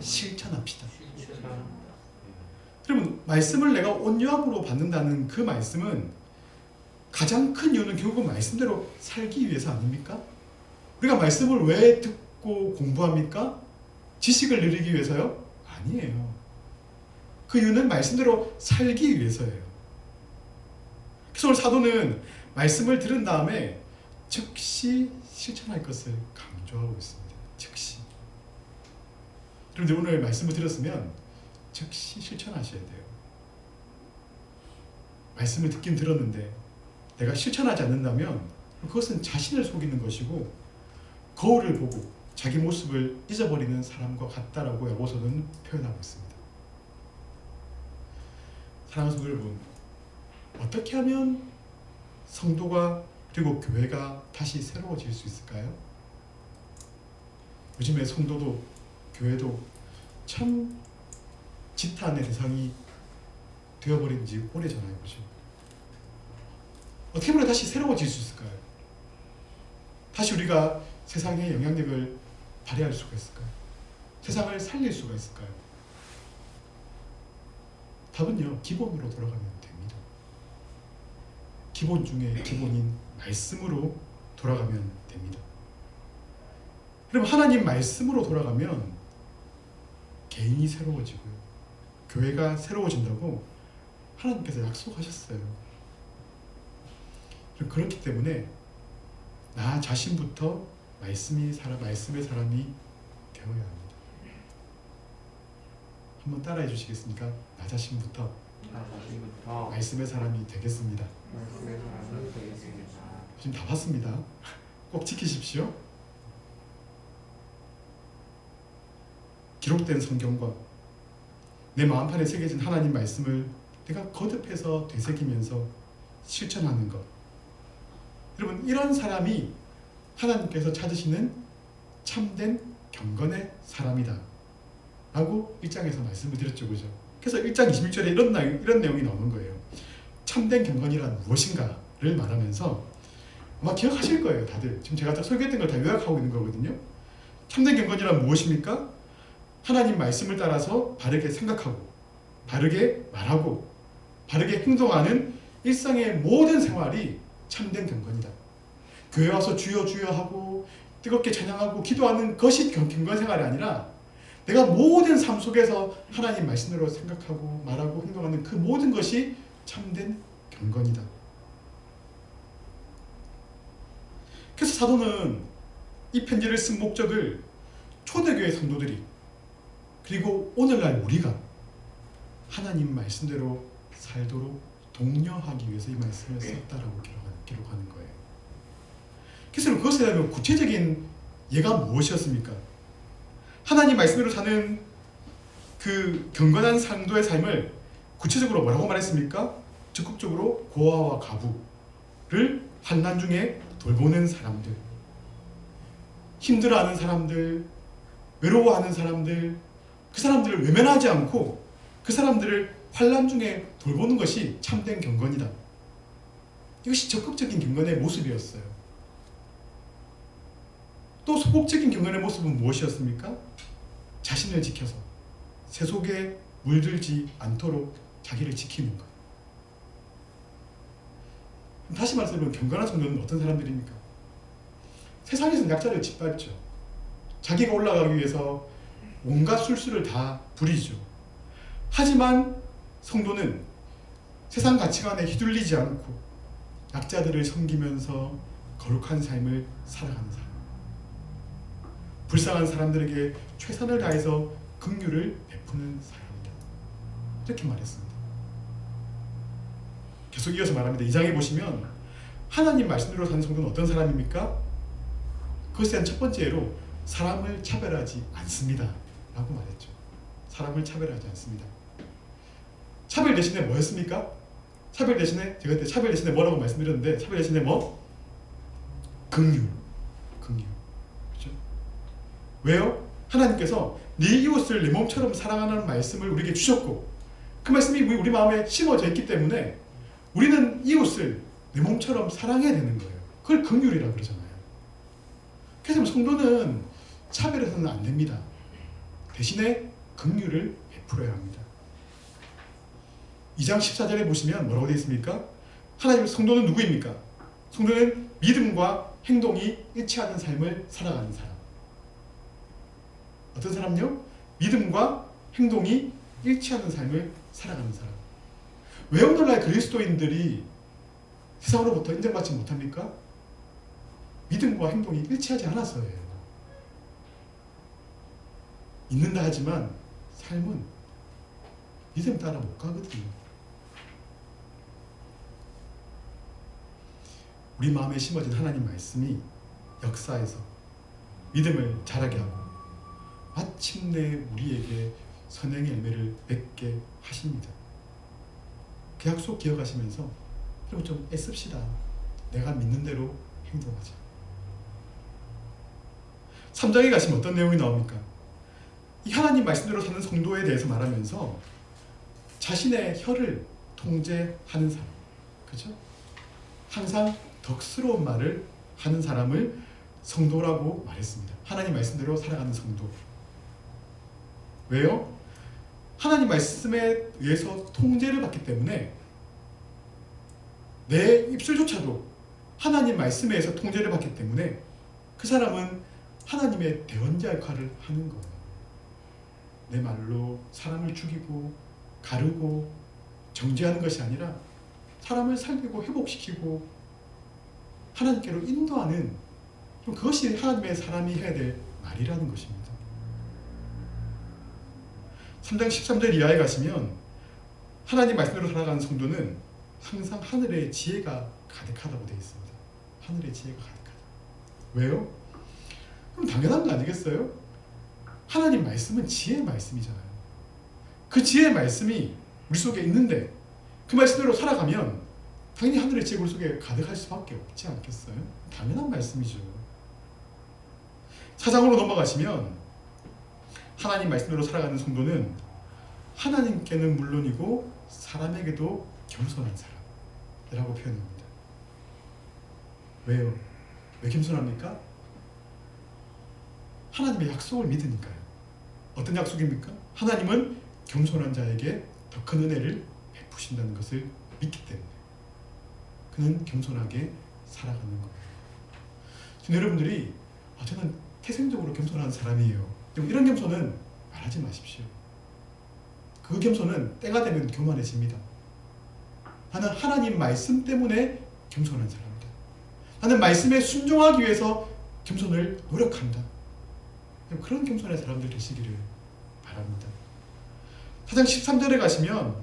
실천합시다. 그러면 말씀을 내가 온유함으로 받는다는 그 말씀은 가장 큰 이유는 결국 말씀대로 살기 위해서 아닙니까? 우리가 말씀을 왜 듣고 공부합니까? 지식을 누리기 위해서요? 아니에요. 그 이유는 말씀대로 살기 위해서예요. 그래서 오늘 사도는 말씀을 들은 다음에 즉시 실천할 것을 강조하고 있습니다. 즉시. 그런데 오늘 말씀을 들었으면 즉시 실천하셔야 돼요. 말씀을 듣긴 들었는데 내가 실천하지 않는다면 그것은 자신을 속이는 것이고 거울을 보고 자기 모습을 잊어버리는 사람과 같다라고 야고보서는 표현하고 있습니다. 사랑하는 성도 여러분, 어떻게 하면 성도가 그리고 교회가 다시 새로워질 수 있을까요? 요즘에 성도도 교회도 참 지탄의 대상이 되어버린 지 오래잖아요. 그죠? 어떻게 보면 다시 새로워질 수 있을까요? 다시 우리가 세상에 영향력을 발휘할 수가 있을까요? 세상을 살릴 수가 있을까요? 답은요, 기본으로 돌아가면 됩니다. 기본 중에 기본인 말씀으로 돌아가면 됩니다. 그럼 하나님 말씀으로 돌아가면 개인이 새로워지고요, 교회가 새로워진다고 하나님께서 약속하셨어요. 그렇기 때문에 나 자신부터 말씀의 사람이 되어야 합니다. 한번 따라해 주시겠습니까? 나 자신부터 말씀의 사람이 되겠습니다. 지금 다 봤습니다. 꼭 지키십시오. 기록된 성경과 내 마음판에 새겨진 하나님 말씀을 내가 거듭해서 되새기면서 실천하는 것. 여러분, 이런 사람이 하나님께서 찾으시는 참된 경건의 사람이다 라고 1장에서 말씀을 드렸죠. 그죠? 그래서 1장 21절에 이런 내용이 나오는 거예요. 참된 경건이란 무엇인가를 말하면서 아마 기억하실 거예요. 다들 지금 제가 설교했던 걸 다 요약하고 있는 거거든요. 참된 경건이란 무엇입니까? 하나님 말씀을 따라서 바르게 생각하고 바르게 말하고 바르게 행동하는 일상의 모든 생활이 참된 경건이다. 교회 와서 주여 주여 하고 뜨겁게 찬양하고 기도하는 것이 경건 생활이 아니라 내가 모든 삶 속에서 하나님 말씀대로 생각하고 말하고 행동하는 그 모든 것이 참된 경건이다. 그래서 사도는 이 편지를 쓴 목적을 초대교회 성도들이 그리고 오늘날 우리가 하나님 말씀대로 살도록 독려하기 위해서 이 말씀을 썼다라고 기록하는 거예요. 그래서 그것에 대한 구체적인 예가 무엇이었습니까? 하나님 말씀대로 사는 그 경건한 상도의 삶을 구체적으로 뭐라고 말했습니까? 적극적으로 고아와 가부를 환난 중에 돌보는 사람들, 힘들어하는 사람들, 외로워하는 사람들, 그 사람들을 외면하지 않고 그 사람들을 환난 중에 돌보는 것이 참된 경건이다. 이것이 적극적인 경건의 모습이었어요. 또 소극적인 경건의 모습은 무엇이었습니까? 자신을 지켜서 세 속에 물들지 않도록 자기를 지키는 것. 다시 말해서 경건한 성도는 어떤 사람들입니까? 세상에서는 약자를 짓밟죠. 자기가 올라가기 위해서 온갖 술수를 다 부리죠. 하지만 성도는 세상 가치관에 휘둘리지 않고 약자들을 섬기면서 거룩한 삶을 살아가는 사람. 불쌍한 사람들에게 최선을 다해서 긍휼을 베푸는 사람이다. 이렇게 말했습니다. 계속 이어서 말합니다. 2장에 보시면 하나님 말씀대로 사는 성도는 어떤 사람입니까? 그것에 대한 첫 번째로 사람을 차별하지 않습니다 라고 말했죠. 사람을 차별하지 않습니다. 차별 대신에 뭐였습니까? 차별 대신에 제가 그때 차별 대신에 뭐라고 말씀드렸는데 차별 대신에 뭐? 긍휼. 그렇죠? 왜요? 하나님께서 네 이웃을 내 몸처럼 사랑하는 말씀을 우리에게 주셨고 그 말씀이 우리 마음에 심어져 있기 때문에 우리는 이웃을 내 몸처럼 사랑해야 되는 거예요. 그걸 긍휼이라고 그러잖아요. 그래서 성도는 차별해서는 안 됩니다. 대신에 긍휼을 베풀어야 합니다. 2장 14절에 보시면 뭐라고 되어 있습니까? 하나님의 성도는 누구입니까? 성도는 믿음과 행동이 일치하는 삶을 살아가는 사람. 어떤 사람요? 믿음과 행동이 일치하는 삶을 살아가는 사람. 왜 오늘날 그리스도인들이 세상으로부터 인정받지 못합니까? 믿음과 행동이 일치하지 않아서예요. 있는다 하지만 삶은 믿음 따라 못 가거든요. 우리 마음에 심어진 하나님 말씀이 역사에서 믿음을 자라게 하고 마침내 우리에게 선행의 열매를 맺게 하십니다. 그 약속 기억하시면서 그리고 좀 애씁시다. 내가 믿는 대로 행동하자. 3장에 가시면 어떤 내용이 나옵니까? 이 하나님 말씀대로 사는 성도에 대해서 말하면서 자신의 혀를 통제하는 사람, 그렇죠? 항상 덕스러운 말을 하는 사람을 성도라고 말했습니다. 하나님 말씀대로 살아가는 성도. 왜요? 하나님 말씀에 의해서 통제를 받기 때문에 내 입술조차도 하나님 말씀에 의해서 통제를 받기 때문에 그 사람은 하나님의 대언자 역할을 하는 거예요. 내 말로 사람을 죽이고 가르고 정죄하는 것이 아니라 사람을 살리고 회복시키고 하나님께로 인도하는 그것이 하나님의 사람이 해야 될 말이라는 것입니다. 3장 13절 이하에 가시면 하나님 말씀대로 살아가는 성도는 항상 하늘의 지혜가 가득하다고 되어 있습니다. 하늘의 지혜가 가득하다. 왜요? 그럼 당연한 거 아니겠어요? 하나님 말씀은 지혜의 말씀이잖아요. 그 지혜의 말씀이 우리 속에 있는데 그 말씀대로 살아가면 당연히 하늘의 지혜가 우리 속에 가득할 수밖에 없지 않겠어요? 당연한 말씀이죠. 4장으로 넘어가시면 하나님 말씀대로 살아가는 성도는 하나님께는 물론이고 사람에게도 겸손한 사람이라고 표현합니다. 왜요? 왜 겸손합니까? 하나님의 약속을 믿으니까요. 어떤 약속입니까? 하나님은 겸손한 자에게 더 큰 은혜를 베푸신다는 것을 믿기 때문에 그는 겸손하게 살아가는 거예요. 여러분들이 저는 태생적으로 겸손한 사람이에요. 이런 겸손은 말하지 마십시오. 그 겸손은 때가 되면 교만해집니다. 나는 하나님 말씀 때문에 겸손한 사람이다. 나는 말씀에 순종하기 위해서 겸손을 노력한다. 그런 겸손의 사람들 되시기를 바랍니다. 4장 13절에 가시면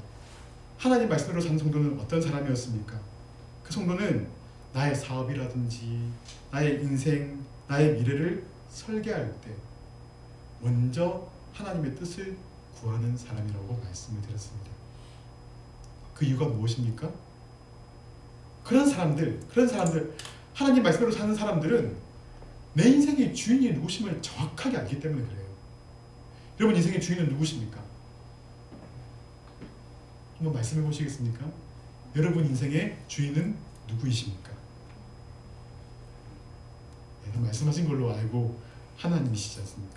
하나님 말씀으로 사는 성도는 어떤 사람이었습니까? 그 성도는 나의 사업이라든지 나의 인생, 나의 미래를 설계할 때 먼저 하나님의 뜻을 구하는 사람이라고 말씀을 드렸습니다. 그 이유가 무엇입니까? 그런 사람들 하나님 말씀으로 사는 사람들은 내 인생의 주인이 누구심을 정확하게 알기 때문에 그래요. 여러분 인생의 주인은 누구십니까? 한번 말씀해 보시겠습니까? 여러분 인생의 주인은 누구이십니까? 말씀하신 걸로 알고 하나님이시지 않습니까?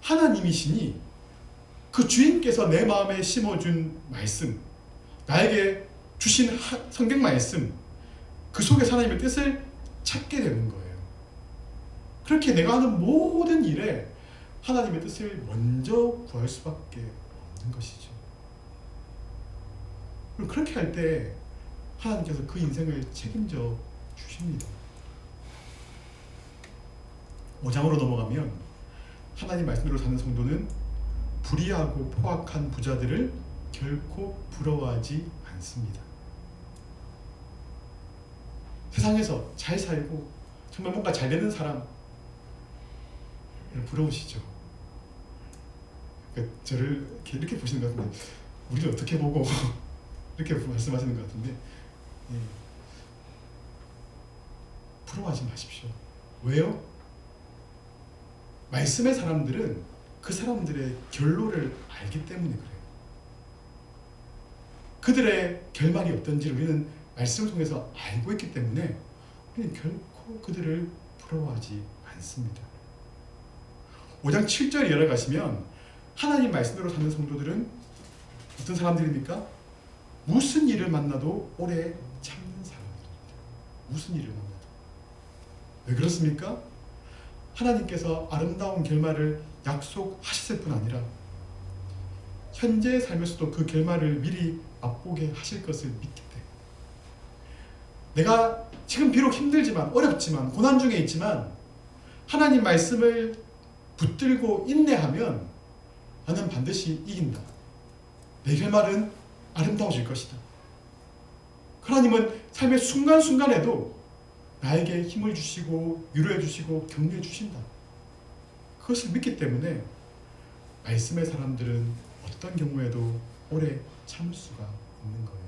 하나님이시니 그 주인께서 내 마음에 심어준 말씀, 나에게 주신 성경 말씀, 그 속에 하나님의 뜻을 찾게 되는 거예요. 그렇게 내가 하는 모든 일에 하나님의 뜻을 먼저 구할 수밖에 없는 것이죠. 그리고 그렇게 할 때 하나님께서 그 인생을 책임져 주십니다. 5장으로 넘어가면 하나님 말씀대로 사는 성도는 불의하고 포악한 부자들을 결코 부러워하지 않습니다. 세상에서 잘 살고 정말 뭔가 잘 되는 사람 부러우시죠? 그러니까 저를 이렇게 보시는 것 같은데 우리를 어떻게 보고 이렇게 말씀하시는 것 같은데 예. 부러워하지 마십시오. 왜요? 말씀의 사람들은 그 사람들의 결론을 알기 때문에 그래요. 그들의 결말이 어떤지 우리는 말씀을 통해서 알고 있기 때문에 우리는 결코 그들을 부러워하지 않습니다. 5장 7절 이어가시면 하나님 말씀대로 사는 성도들은 어떤 사람들입니까? 무슨 일을 만나도 오래 참는 사람들입니다. 무슨 일을 만나도. 왜 그렇습니까? 하나님께서 아름다운 결말을 약속하셨을 뿐 아니라 현재의 삶에서도 그 결말을 미리 맛보게 하실 것을 믿기 때문에 내가 지금 비록 힘들지만 어렵지만 고난 중에 있지만 하나님 말씀을 붙들고 인내하면 나는 반드시 이긴다. 내 결말은 아름다워질 것이다. 하나님은 삶의 순간순간에도 나에게 힘을 주시고 위로해 주시고 격려해 주신다. 그것을 믿기 때문에 말씀의 사람들은 어떤 경우에도 오래 참을 수가 있는 거예요.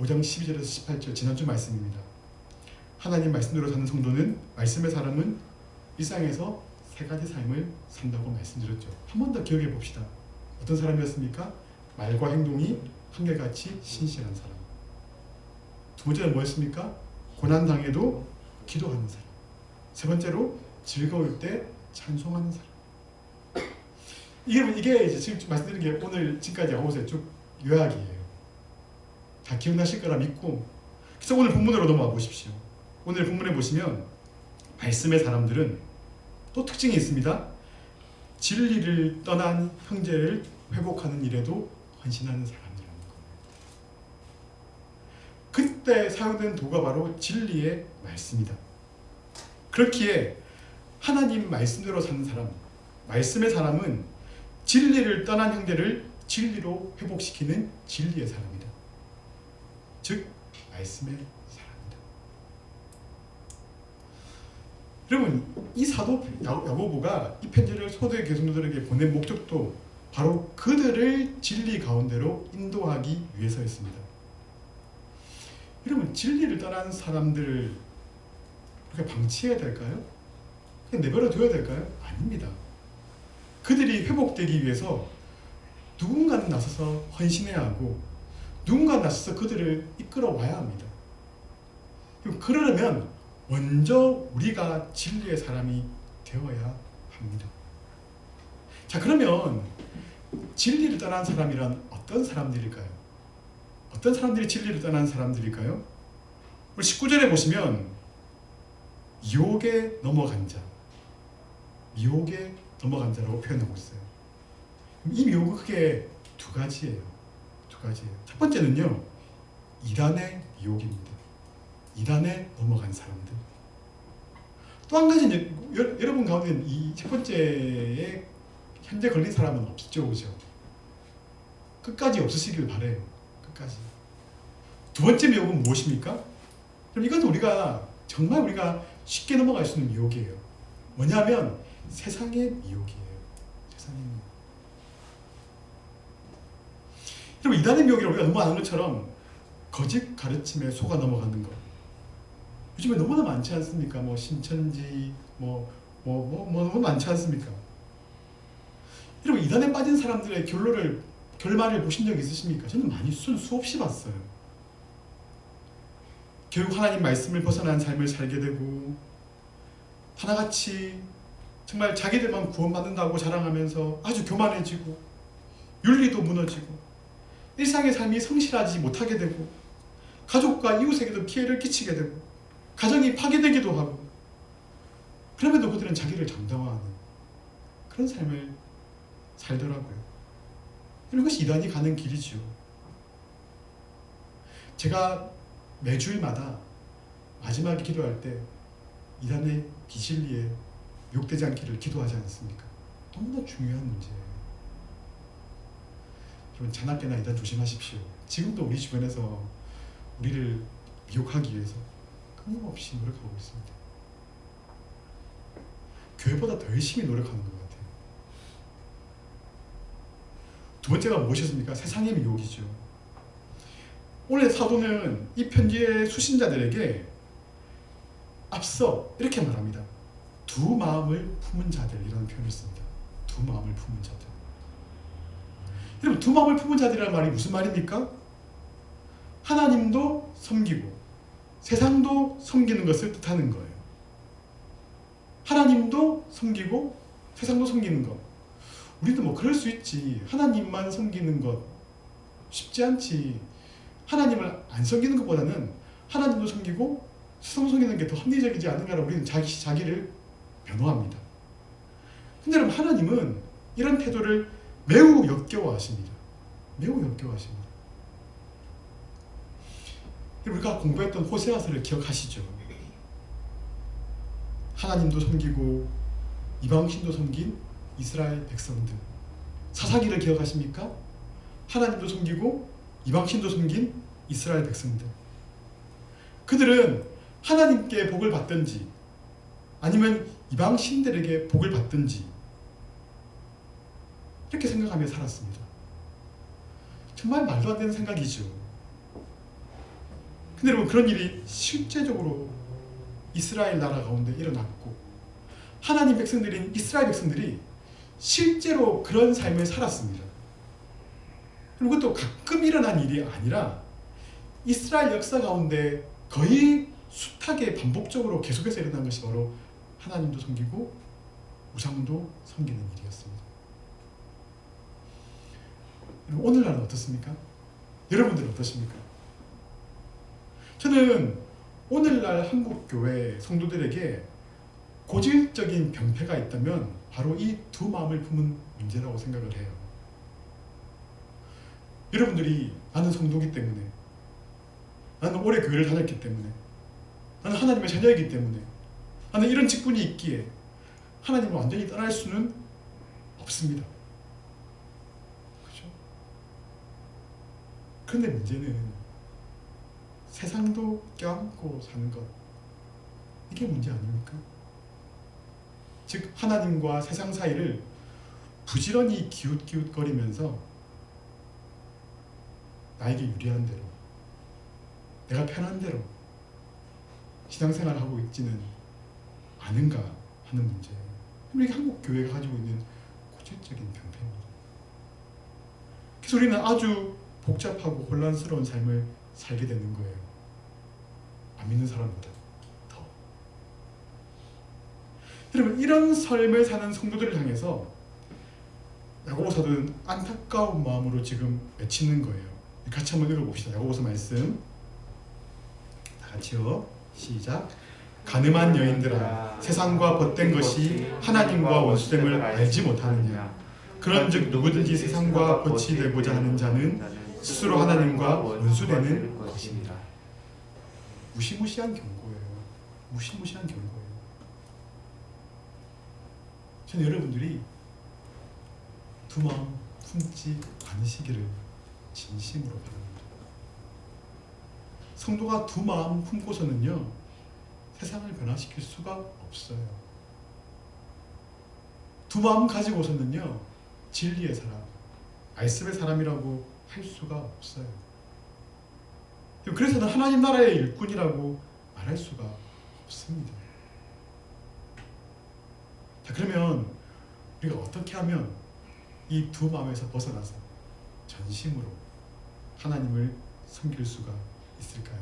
5장 12절에서 18절 지난주 말씀입니다. 하나님 말씀대로 사는 성도는 말씀의 사람은 일상에서 세 가지 삶을 산다고 말씀드렸죠. 한 번 더 기억해 봅시다. 어떤 사람이었습니까? 말과 행동이 한결같이 신실한 사람. 두 번째는 뭐였습니까? 고난당해도 기도하는 사람. 세 번째로 즐거울 때 찬송하는 사람. 이게 이제 지금 말씀드린 게 오늘 지금까지 아웃의 쭉 요약이에요. 다 기억나실 거라 믿고 그래서 오늘 본문으로 넘어가 보십시오. 오늘 본문에 보시면 말씀의 사람들은 또 특징이 있습니다. 진리를 떠난 형제를 회복하는 일에도 헌신하는 사람이라는 거예요. 그때 사용된 도가 바로 진리의 말씀이다. 그렇기에 하나님 말씀대로 사는 사람, 말씀의 사람은 진리를 떠난 형제를 진리로 회복시키는 진리의 사람이다. 즉 말씀의 사람이다. 여러분 이 사도 야고보가 이 편지를 소도의 교성들에게 보낸 목적도 바로 그들을 진리 가운데로 인도하기 위해서였습니다. 여러분 진리를 떠난 사람들을 그렇게 방치해야 될까요? 그냥 내버려 둬야 될까요? 아닙니다. 그들이 회복되기 위해서 누군가는 나서서 헌신해야 하고 누군가 나서서 그들을 이끌어와야 합니다. 그러려면 먼저 우리가 진리의 사람이 되어야 합니다. 자, 그러면 진리를 떠난 사람이란 어떤 사람들일까요? 어떤 사람들이 진리를 떠난 사람들일까요? 우리 19절에 보시면 미혹에 넘어간 자, 미혹에 넘어간 자라고 표현하고 있어요. 이 미혹은 크게 두 가지예요. 두 가지예요. 첫 번째는요, 이단의 미혹입니다. 이단에 넘어간 사람들. 또 한 가지는 여러분 가운데 이 첫 번째에 현재 걸린 사람은 없죠, 그죠? 끝까지 없으시길 바래요. 끝까지. 두 번째 미혹은 무엇입니까? 그럼 이건 정말 우리가 쉽게 넘어갈 수 있는 미혹이에요. 뭐냐면 세상의 미혹이에요. 세상의 미혹. 여러분 이단의 미혹이라고 우리가 너무 아는 것처럼 거짓 가르침에 속아 넘어가는 것. 요즘에 너무나 많지 않습니까? 뭐 신천지 너무 많지 않습니까? 여러분 이단에 빠진 사람들의 결말을 보신 적 있으십니까? 저는 많이 수없이 봤어요. 결국 하나님 말씀을 벗어난 삶을 살게 되고 하나같이 정말 자기들만 구원받는다고 자랑하면서 아주 교만해지고 윤리도 무너지고 일상의 삶이 성실하지 못하게 되고 가족과 이웃에게도 피해를 끼치게 되고 가정이 파괴되기도 하고 그럼에도 그들은 자기를 정당화하는 그런 삶을 살더라고요. 이것이 이단이 가는 길이지요. 제가 매주일마다 마지막에 기도할 때 이단의 비진리에 미혹되지 않기를 기도하지 않습니까? 너무나 중요한 문제예요. 여러분 자나깨나 이단 조심하십시오. 지금도 우리 주변에서 우리를 미혹하기 위해서 끊임없이 노력하고 있습니다. 교회보다 더 열심히 노력하는 것 같아요. 두 번째가 무엇이었습니까? 세상의 미혹이죠. 오늘 사도는 이 편지의 수신자들에게 앞서 이렇게 말합니다. 두 마음을 품은 자들이라는 표현을 씁니다. 두 마음을 품은 자들. 여러분 두 마음을 품은 자들이라는 말이 무슨 말입니까? 하나님도 섬기고 세상도 섬기는 것을 뜻하는 거예요. 하나님도 섬기고 세상도 섬기는 것. 우리도 뭐 그럴 수 있지. 하나님만 섬기는 것 쉽지 않지. 하나님을 안 섬기는 것보다는 하나님도 섬기고 세상도 섬기는 게 더 합리적이지 않은가라고 우리는 자기를 변호합니다. 근데 여러분 하나님은 이런 태도를 매우 역겨워하십니다. 매우 역겨워하십니다. 우리가 공부했던 호세아서를 기억하시죠? 하나님도 섬기고 이방신도 섬긴 이스라엘 백성들. 사사기를 기억하십니까? 하나님도 섬기고 이방신도 섬긴 이스라엘 백성들. 그들은 하나님께 복을 받든지 아니면 이방신들에게 복을 받든지 이렇게 생각하며 살았습니다. 정말 말도 안 되는 생각이죠. 근데 여러분 그런 일이 실제적으로 이스라엘 나라 가운데 일어났고 하나님 백성들인 이스라엘 백성들이 실제로 그런 삶을 살았습니다. 그리고 그것도 가끔 일어난 일이 아니라 이스라엘 역사 가운데 거의 숱하게 반복적으로 계속해서 일어난 것이 바로 하나님도 섬기고 우상도 섬기는 일이었습니다. 오늘날은 어떻습니까? 여러분들은 어떠십니까? 저는 오늘날 한국교회 성도들에게 고질적인 병폐가 있다면 바로 이 두 마음을 품은 문제라고 생각을 해요. 여러분들이 나는 성도이기 때문에, 나는 오래 교회를 다녔기 때문에, 나는 하나님의 자녀이기 때문에, 나는 이런 직분이 있기에 하나님을 완전히 떠날 수는 없습니다. 그렇죠? 그런데 문제는 세상도 껴안고 사는 것, 이게 문제 아닙니까? 즉 하나님과 세상 사이를 부지런히 기웃기웃거리면서 나에게 유리한 대로, 내가 편한 대로 신앙생활을 하고 있지는 않은가 하는 문제예요. 이게 한국 교회가 가지고 있는 고질적인 병폐입니다. 그래서 우리는 아주 복잡하고 혼란스러운 삶을 살게 되는 거예요. 안 믿는 사람보다 더. 여러분 이런 삶을 사는 성도들을 향해서 야고보서는 안타까운 마음으로 지금 외치는 거예요. 같이 한번 읽어봅시다. 야고보서 말씀 다 같이요. 시작. 가늠한 여인들아 세상과 벗된 것이 하나님과 원수됨을 알지 못하느냐. 그런즉 누구든지 세상과 벗이 되고자 하는 자는 스스로 하나님과 원수되는 것입니다. 무시무시한 경고예요. 무시무시한 경고예요. 저는 여러분들이 두 마음 품지 않으시기를 진심으로 바랍니다. 성도가 두 마음 품고서는요 세상을 변화시킬 수가 없어요. 두 마음 가지고서는요 진리의 사람, 말씀의 사람이라고 할 수가 없어요. 그래서는 하나님 나라의 일꾼이라고 말할 수가 없습니다. 자, 그러면 우리가 어떻게 하면 이 두 마음에서 벗어나서 전심으로 하나님을 섬길 수가 있을까요?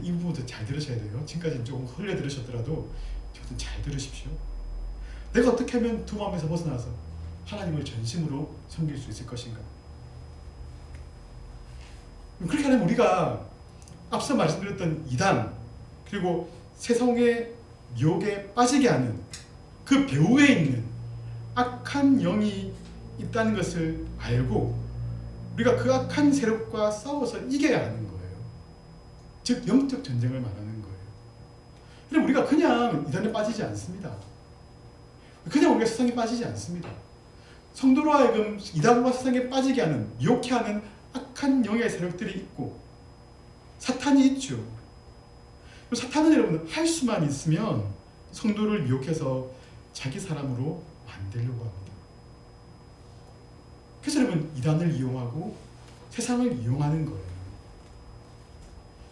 이 부분도 잘 들으셔야 돼요. 지금까지 조금 흘려 들으셨더라도 저도 잘 들으십시오. 내가 어떻게 하면 두 마음에서 벗어나서 하나님을 전심으로 섬길 수 있을 것인가? 그렇게 하면 우리가 앞서 말씀드렸던 이단 그리고 세상의 유혹에 빠지게 하는 그 배후에 있는 악한 영이 있다는 것을 알고 우리가 그 악한 세력과 싸워서 이겨야 하는 거예요. 즉 영적 전쟁을 말하는 거예요. 그럼 우리가 그냥 이단에 빠지지 않습니다. 그냥 우리가 세상에 빠지지 않습니다. 성도로 하여금 이단과 세상에 빠지게 하는 유혹해 하는 악한 영의 세력들이 있고 사탄이 있죠. 사탄은 여러분 할 수만 있으면 성도를 유혹해서 자기 사람으로 만들려고 합니다. 그래서 여러분 이단을 이용하고 세상을 이용하는 거예요.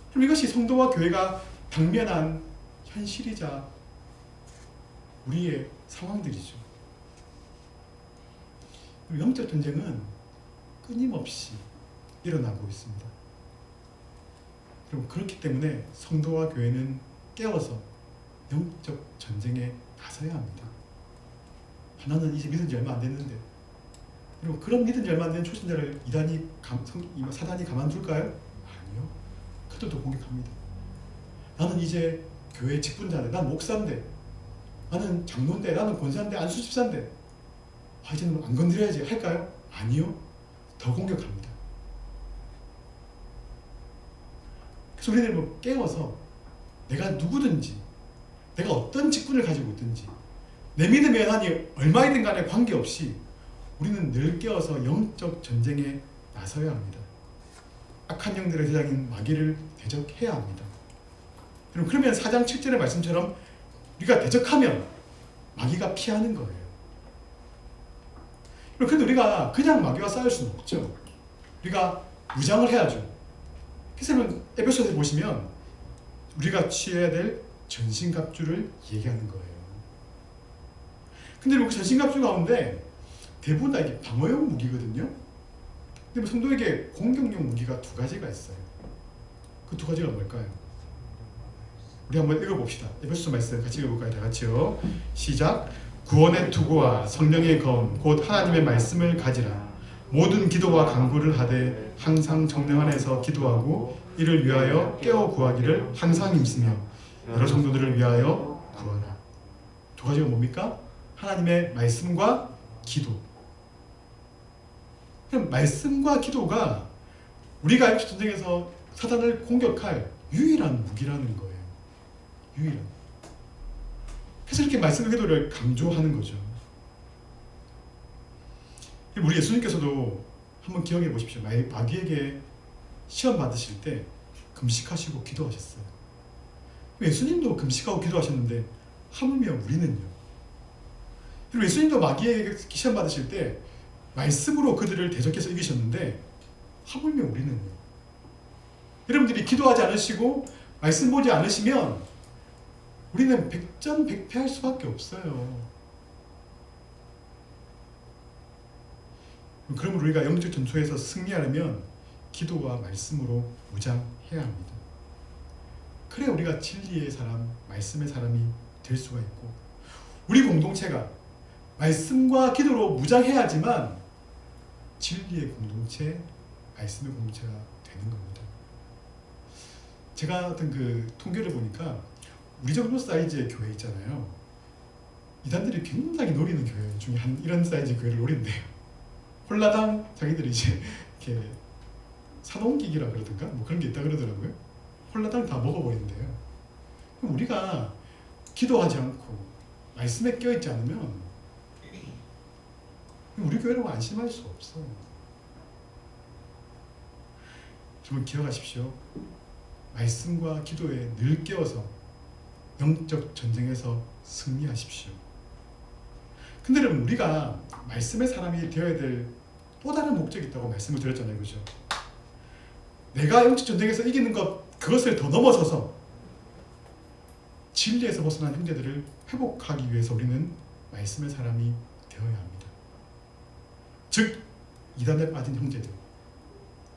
그럼 이것이 성도와 교회가 당면한 현실이자 우리의 상황들이죠. 영적 전쟁은 끊임없이 일어나고 있습니다. 그럼 그렇기 때문에 성도와 교회는 깨어서 영적 전쟁에 나서야 합니다. 하나는 이제 믿은 지 얼마 안 됐는데 그리고 그런 믿은 지 얼마 안 된 초신자를 사단이 가만둘까요? 아니요. 그들도 공격합니다. 나는 이제 교회 직분자인데, 난 목사인데, 나는 장로인데, 나는 권사인데, 안수집사인데 이제는 안 건드려야지 할까요? 아니요. 더 공격합니다. 그래서 우리는 뭐 깨워서 내가 누구든지 내가 어떤 직분을 가지고 있든지 내 믿음의 연한이 얼마이든 간에 관계없이 우리는 늘 깨어서 영적 전쟁에 나서야 합니다. 악한 영들의 대장인 마귀를 대적해야 합니다. 그러면 4장 7절의 말씀처럼 우리가 대적하면 마귀가 피하는 거예요. 그런데 우리가 그냥 마귀와 싸울 수는 없죠. 우리가 무장을 해야죠. 그래서 에베소서에 보시면 우리가 취해야 될 전신갑주를 얘기하는 거예요. 근데 그 전신갑주 가운데 대부분 다 이게 방어용 무기거든요. 근데 성도에게 공격용 무기가 두 가지가 있어요. 그 두 가지가 뭘까요? 우리 한번 읽어봅시다. 에베소서 말씀 같이 읽어볼까요? 다 같이요. 시작. 구원의 투구와 성령의 검 곧 하나님의 말씀을 가지라. 모든 기도와 간구를 하되 항상 성령 안에서 기도하고 이를 위하여 깨어 구하기를 항상 힘쓰며 여러 성도들을 위하여 구하라. 두 가지가 뭡니까? 하나님의 말씀과 기도. 그럼 말씀과 기도가 우리가 영적 전쟁에서 사단을 공격할 유일한 무기라는 거예요. 유일한. 그래서 이렇게 말씀과 기도를 강조하는 거죠. 우리 예수님께서도 한번 기억해 보십시오. 마귀에게 시험 받으실 때 금식하시고 기도하셨어요. 예수님도 금식하고 기도하셨는데 하물며 우리는요. 그리고 예수님도 마귀에게 시험 받으실 때 말씀으로 그들을 대적해서 이기셨는데 하물며 우리는요. 여러분들이 기도하지 않으시고 말씀 보지 않으시면 우리는 백전백패할 수밖에 없어요. 그러면 우리가 영적 전투에서 승리하려면 기도와 말씀으로 무장해야 합니다. 그래 우리가 진리의 사람, 말씀의 사람이 될 수가 있고 우리 공동체가 말씀과 기도로 무장해야지만 진리의 공동체, 말씀의 공동체가 되는 겁니다. 제가 어떤 그 통계를 보니까 우리 정도 사이즈의 교회 있잖아요. 이단들이 굉장히 노리는 교회 중에 이런 사이즈 교회를 노린대요. 홀라당 자기들이 이제 이렇게 산옮기기라 그러던가 뭐 그런 게 있다 그러더라고요. 홀라당 다 먹어버린대요. 그럼 우리가 기도하지 않고 말씀에 껴있지 않으면 우리 교회라고 안심할 수 없어요. 여러분 기억하십시오. 말씀과 기도에 늘 깨어서 영적 전쟁에서 승리하십시오. 근데 여러분 우리가 말씀의 사람이 되어야 될 또 다른 목적이 있다고 말씀을 드렸잖아요. 그죠? 내가 영적 전쟁에서 이기는 그것을 더 넘어서서 진리에서 벗어난 형제들을 회복하기 위해서 우리는 말씀의 사람이 되어야 합니다. 즉 이단에 빠진 형제들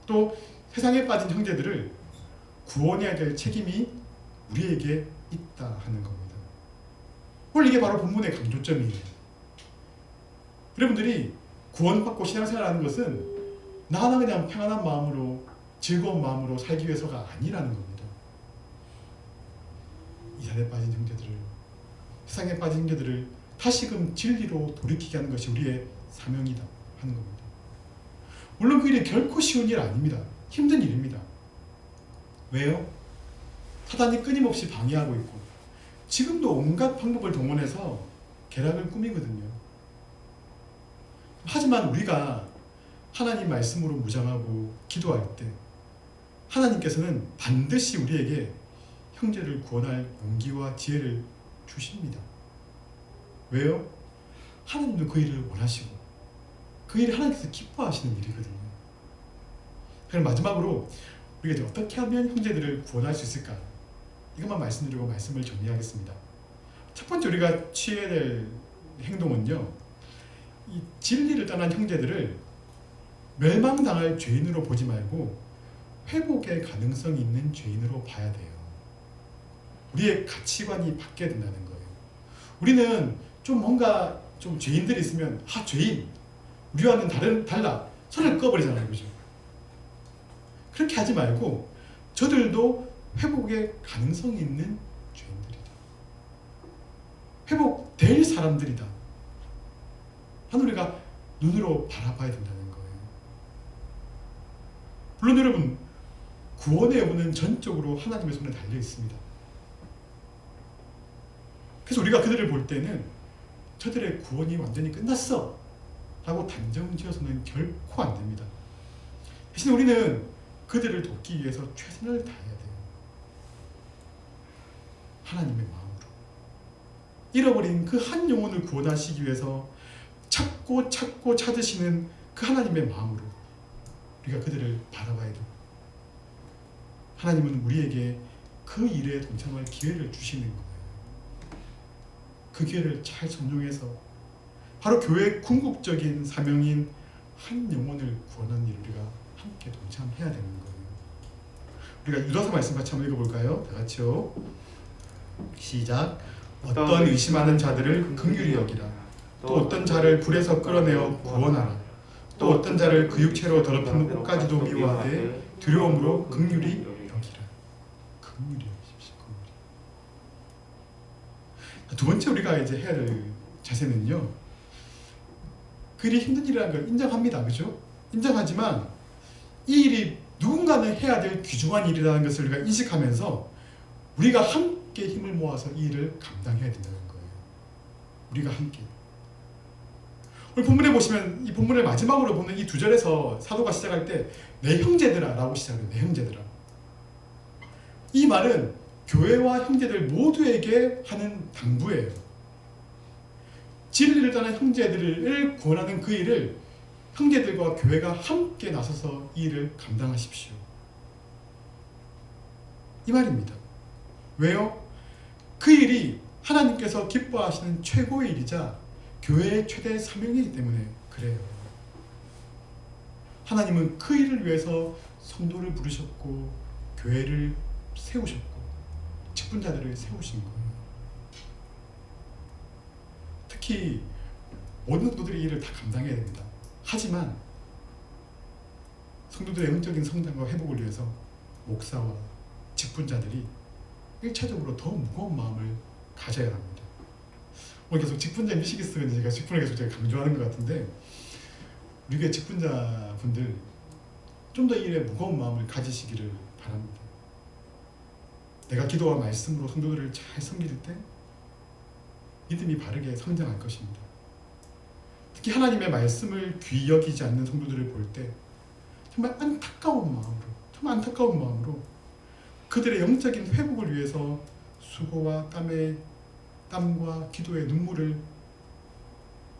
또 세상에 빠진 형제들을 구원해야 될 책임이 우리에게 있다 하는 겁니다. 오늘 이게 바로 본문의 강조점이에요. 여러분들이 구원받고 신앙생활하는 것은 나 하나 그냥 평안한 마음으로 즐거운 마음으로 살기 위해서가 아니라는 겁니다. 이산에 빠진 형제들을, 세상에 빠진 형제들을 다시금 진리로 돌이키게 하는 것이 우리의 사명이다 하는 겁니다. 물론 그 일이 결코 쉬운 일 아닙니다. 힘든 일입니다. 왜요? 사단이 끊임없이 방해하고 있고 지금도 온갖 방법을 동원해서 계략을 꾸미거든요. 하지만 우리가 하나님 말씀으로 무장하고 기도할 때 하나님께서는 반드시 우리에게 형제를 구원할 용기와 지혜를 주십니다. 왜요? 하나님도 그 일을 원하시고 그 일이 하나님께서 기뻐하시는 일이거든요. 그럼 마지막으로 우리가 이제 어떻게 하면 형제들을 구원할 수 있을까? 이것만 말씀드리고 말씀을 정리하겠습니다. 첫 번째 우리가 취해야 될 행동은요, 이 진리를 떠난 형제들을 멸망당할 죄인으로 보지 말고 회복의 가능성이 있는 죄인으로 봐야 돼요. 우리의 가치관이 바뀌어야 된다는 거예요. 우리는 좀 뭔가 좀 죄인들이 있으면 죄인, 우리와는 달라 선을 꺼버리잖아요. 그죠? 그렇게 하지 말고 저들도 회복의 가능성이 있는 죄인들이다. 회복될 사람들이다. 하는 우리가 눈으로 바라봐야 된다는 거예요. 물론 여러분, 구원의 여부는 전적으로 하나님의 손에 달려 있습니다. 그래서 우리가 그들을 볼 때는 저들의 구원이 완전히 끝났어 라고 단정지어서는 결코 안 됩니다. 대신 우리는 그들을 돕기 위해서 최선을 다해야 돼요. 하나님의 마음으로. 잃어버린 그 한 영혼을 구원하시기 위해서 찾고 찾으시는 그 하나님의 마음으로 우리가 그들을 바라봐야 돼요. 하나님은 우리에게 그 일에 동참할 기회를 주시는 거예요. 그 기회를 잘 선용해서 바로 교회의 궁극적인 사명인 한 영혼을 구원하는 일 우리가 함께 동참해야 되는 거예요. 우리가 일어서 말씀 같이 한번 읽어볼까요? 다 같이요. 시작. 어떤 의심하는 자들을 긍휼히 여기라. 또 어떤 자를 불에서 끌어내어 구원하라. 또 어떤 자를 그 육체로 더럽힌 옷까지도 미워하되 두려움으로 긍휼히 여기라. 긍휼히 여기십시오. 긍휼히. 두 번째 우리가 이제 해야 될 자세는요, 그 일이 힘든 일이라는 걸 인정합니다. 그죠? 인정하지만 이 일이 누군가는 해야 될 귀중한 일이라는 것을 우리가 인식하면서 우리가 함께 힘을 모아서 이 일을 감당해야 된다는 거예요. 우리가 함께. 오늘 본문에 보시면 이 본문의 마지막으로 보는 이 두 절에서 사도가 시작할 때 내 형제들아 라고 시작해요. 내 형제들아. 이 말은 교회와 형제들 모두에게 하는 당부예요. 진리를 떠난 형제들을 구원하는 그 일을 형제들과 교회가 함께 나서서 이 일을 감당하십시오. 이 말입니다. 왜요? 그 일이 하나님께서 기뻐하시는 최고의 일이자 교회의 최대 사명이기 때문에 그래요. 하나님은 그 일을 위해서 성도를 부르셨고 교회를 세우셨고 직분자들을 세우신 거예요. 특히 모든 성도들이 이 일을 다 감당해야 됩니다. 하지만 성도들의 영적인 성장과 회복을 위해서 목사와 직분자들이 1차적으로 더 무거운 마음을 가져야 합니다. 오늘 계속 직분자 미식이 있으면 제가 직분을 계속 제가 강조하는 것 같은데 우리 교회 직분자분들 좀 더 이 일에 무거운 마음을 가지시기를 바랍니다. 내가 기도와 말씀으로 성도들을 잘 섬길 때 믿음이 바르게 성장할 것입니다. 특히 하나님의 말씀을 귀히 여기지 않는 성도들을 볼 때 정말 안타까운 마음으로 그들의 영적인 회복을 위해서 수고와 땀과 기도의 눈물을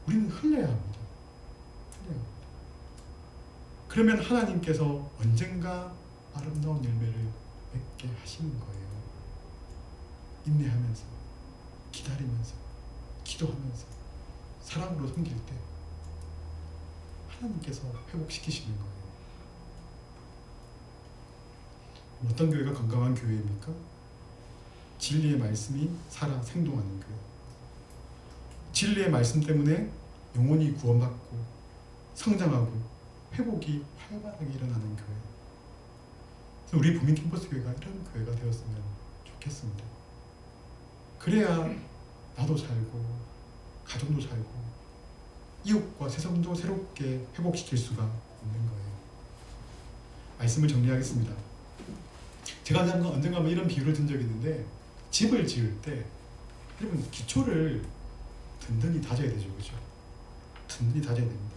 우리는 흘려야 합니다. 그러면 하나님께서 언젠가 아름다운 열매를 맺게 하시는 거예요. 인내하면서, 기다리면서, 기도하면서, 사랑으로 섬길 때 하나님께서 회복시키시는 거예요. 어떤 교회가 건강한 교회입니까? 진리의 말씀이 살아 생동하는 교회. 진리의 말씀 때문에 영혼이 구원받고 성장하고 회복이 활발하게 일어나는 교회. 그래서 우리 부민 캠퍼스 교회가 이런 교회가 되었으면 좋겠습니다. 그래야 나도 살고 가정도 살고 이웃과 세상도 새롭게 회복시킬 수가 있는 거예요. 말씀을 정리하겠습니다. 제가 언젠가 이런 비유를 든 적이 있는데, 집을 지을 때 여러분 기초를 든든히 다져야 되죠, 그렇죠? 든든히 다져야 됩니다.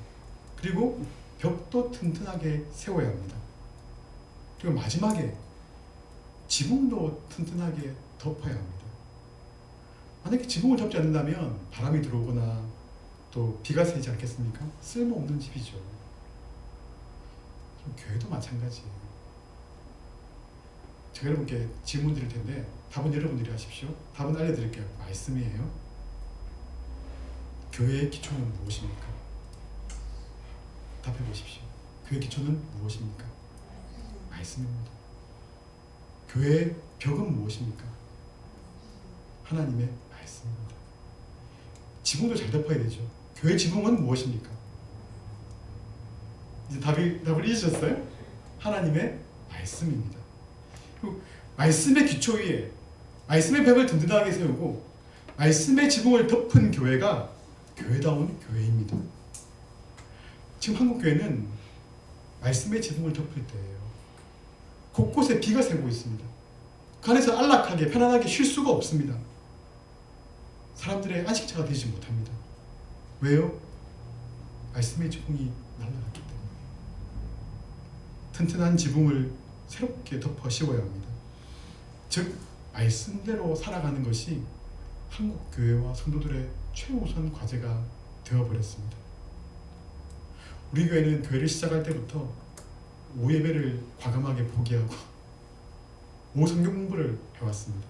그리고 벽도 튼튼하게 세워야 합니다. 그리고 마지막에 지붕도 튼튼하게 덮어야 합니다. 만약에 지붕을 덮지 않는다면 바람이 들어오거나 또 비가 새지 않겠습니까? 쓸모없는 집이죠. 교회도 마찬가지예요. 제가 여러분께 질문 드릴 텐데 답은 여러분들이 하십시오. 답은 알려드릴게요. 말씀이에요. 교회의 기초는 무엇입니까? 답해 보십시오. 교회의 기초는 무엇입니까? 말씀입니다. 교회의 벽은 무엇입니까? 하나님의 말씀입니다. 지붕도 잘 덮어야 되죠. 교회 지붕은 무엇입니까? 이제 답을 잊으셨어요? 하나님의 말씀입니다. 그리고 말씀의 기초 위에 말씀의 벽을 든든하게 세우고 말씀의 지붕을 덮은 교회가 교회다운 교회입니다. 지금 한국 교회는 말씀의 지붕을 덮을 때예요. 곳곳에 비가 새고 있습니다. 그 안에서 안락하게 편안하게 쉴 수가 없습니다. 사람들의 안식처가 되지 못합니다. 왜요? 말씀의 지붕이 날아갔기 때문에. 튼튼한 지붕을 새롭게 덮어 씌워야 합니다. 즉 말씀대로 살아가는 것이 한국 교회와 성도들의 최우선 과제가 되어버렸습니다. 우리 교회는 교회를 시작할 때부터 오후 예배를 과감하게 포기하고 오후 성경 공부를 해왔습니다.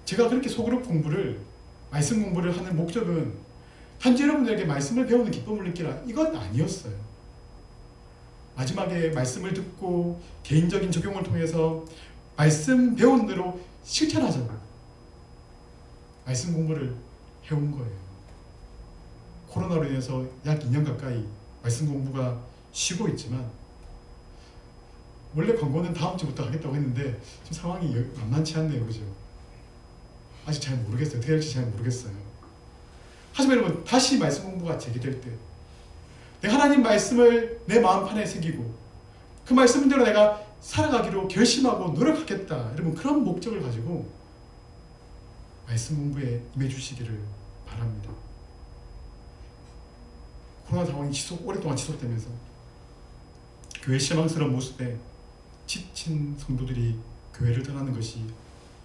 제가 그렇게 소그룹 공부를 말씀 공부를 하는 목적은 단지 여러분들에게 말씀을 배우는 기쁨을 느끼라 이건 아니었어요. 마지막에 말씀을 듣고 개인적인 적용을 통해서 말씀 배운 대로 실천하자고 말씀 공부를 해온 거예요. 코로나로 인해서 약 2년 가까이 말씀 공부가 쉬고 있지만 원래 광고는 다음 주부터 하겠다고 했는데 지금 상황이 만만치 않네요. 그죠? 아직 잘 모르겠어요. 어떻게 할지 잘 모르겠어요. 하지만 여러분 다시 말씀 공부가 재개될 때 내가 하나님 말씀을 내 마음판에 새기고 그 말씀대로 내가 살아가기로 결심하고 노력하겠다. 여러분 그런 목적을 가지고 말씀 공부에 임해 주시기를 바랍니다. 코로나 상황이 오랫동안 지속되면서 교회 실망스러운 모습에 지친 성도들이 교회를 떠나는 것이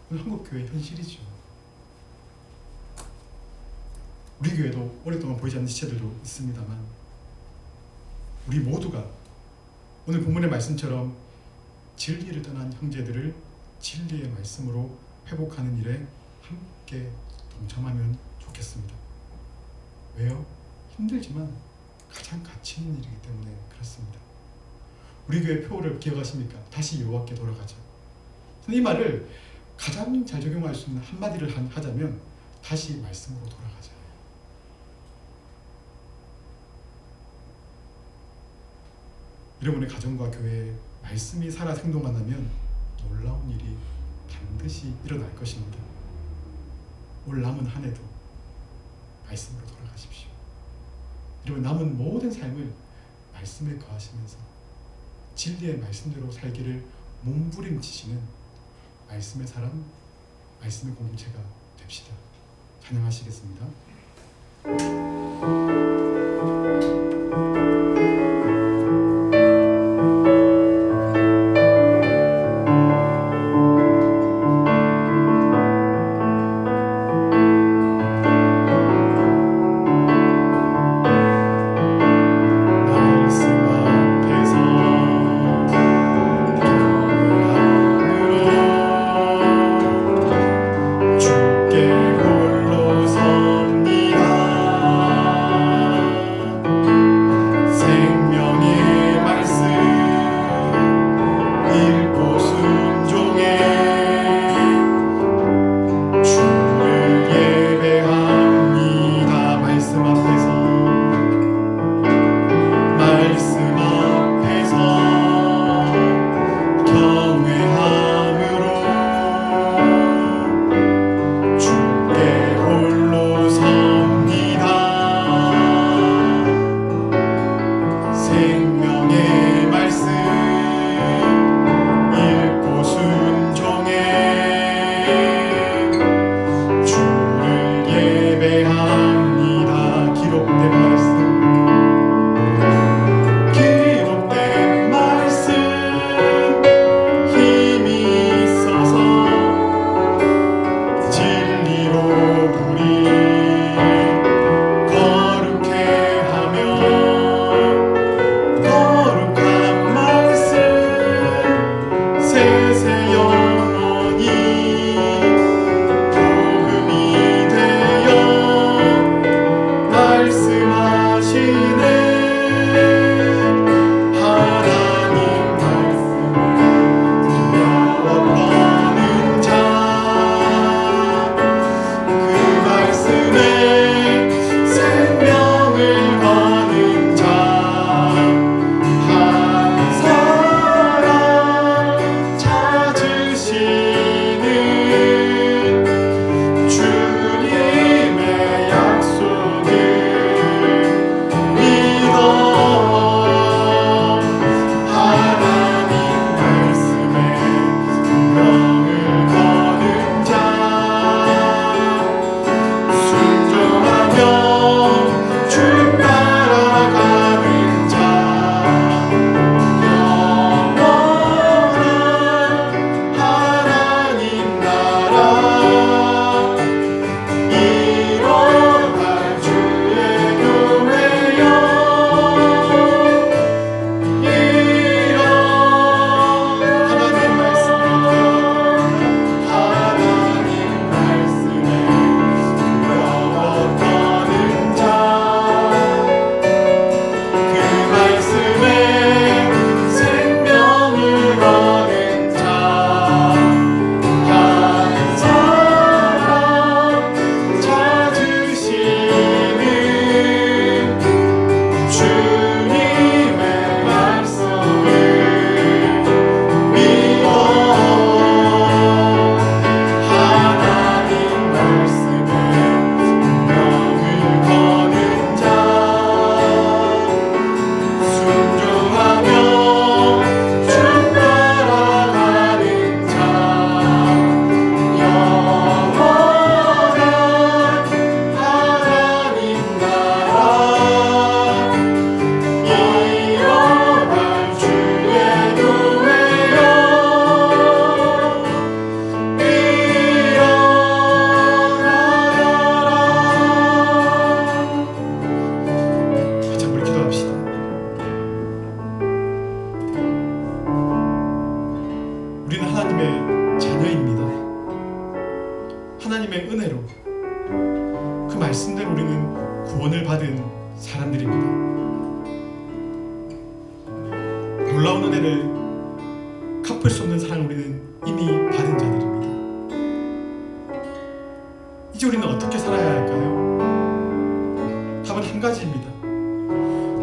오늘 한국 교회의 현실이죠. 우리 교회도 오랫동안 보이지 않는 지체들도 있습니다만 우리 모두가 오늘 본문의 말씀처럼 진리를 떠난 형제들을 진리의 말씀으로 회복하는 일에 함께 동참하면 좋겠습니다. 왜요? 힘들지만 가장 가치 있는 일이기 때문에 그렇습니다. 우리 교회 표어를 기억하십니까? 다시 여호와께 돌아가자. 이 말을 가장 잘 적용할 수 있는 한마디를 하자면 다시 말씀으로 돌아가자. 여러분의 가정과 교회에 말씀이 살아 생동하다면 놀라운 일이 반드시 일어날 것입니다. 올 남은 한 해도 말씀으로 돌아가십시오. 여러분 남은 모든 삶을 말씀에 거하시면서 진리의 말씀대로 살기를 몸부림치시는 말씀의 사람, 말씀의 공동체가 됩시다. 찬양하시겠습니다. 주께 홀로 섭니다. 그 말씀대로 우리는 구원을 받은 사람들입니다. 놀라운 은혜를 갚을 수 없는 사랑을 우리는 이미 받은 자들입니다. 이제 우리는 어떻게 살아야 할까요? 답은 한 가지입니다.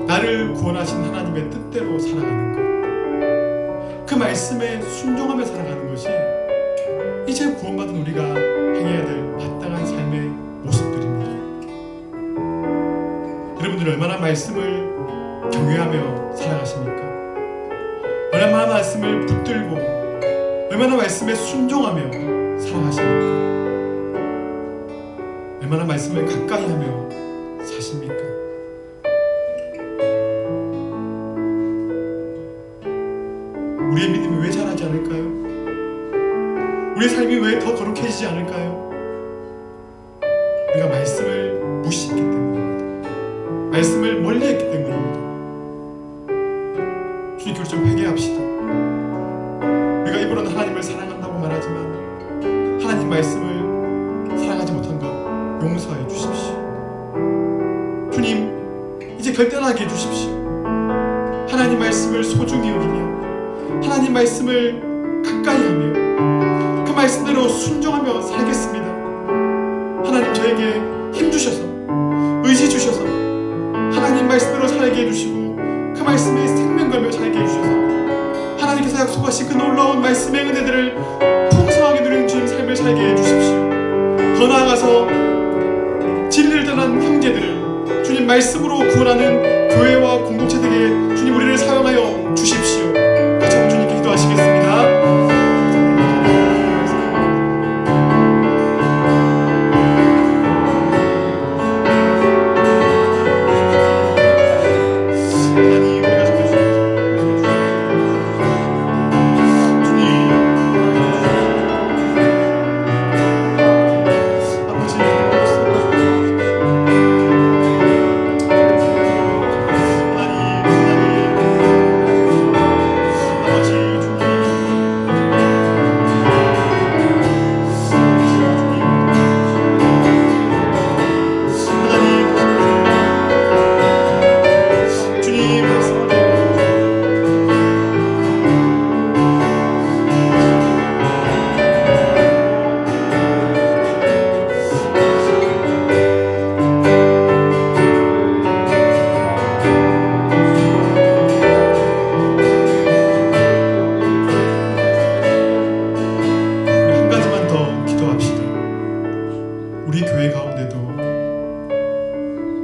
나를 구원하신 하나님의 뜻대로 살아가는 것, 그 말씀에 순종하며 살아가는 것이 이제 구원받은 우리가 행해야 될 마땅한 삶의 모습들입니다. 여러분들 얼마나 말씀을 경외하며 살아가십니까? 얼마나 말씀을 붙들고 얼마나 말씀에 순종하며 살아가십니까? 얼마나 말씀을 가까이 하며 사십니까? 우리의 믿음이 왜 자라지 않을까요? 우리의 삶이 왜 더 거룩해지지 않을까요? 우리가 말씀을 무시했기 때문입니다. 말씀을 멀리했기 때문입니다. 주님께 좀 회개합시다. 우리가 입으로는 하나님을 사랑한다고 말하지만 하나님 말씀을 사랑하지 못한 것 용서해 주십시오. 주님, 이제 결단하게 해주십시오. 하나님 말씀을 소중히 여기며 하나님 말씀을 가까이 하며 그 말씀대로 순종하며 살겠습니다. 하나님 저에게 힘 주셔서 의지 주셔서 하나님 말씀대로 살게 해주시고 그 말씀에 생명 걸며 살게 해주셔서 하나님께서 약속하신 그 놀라운 말씀의 은혜들을 풍성하게 누리는 주님 삶을 살게 해주십시오. 더 나아가서 진리를 떠난 형제들을 주님 말씀으로 구원하는 교회와 공동체들에게 주님 우리를 사용하여 주십시오. 같이 한번 주님께 기도하시겠습니다.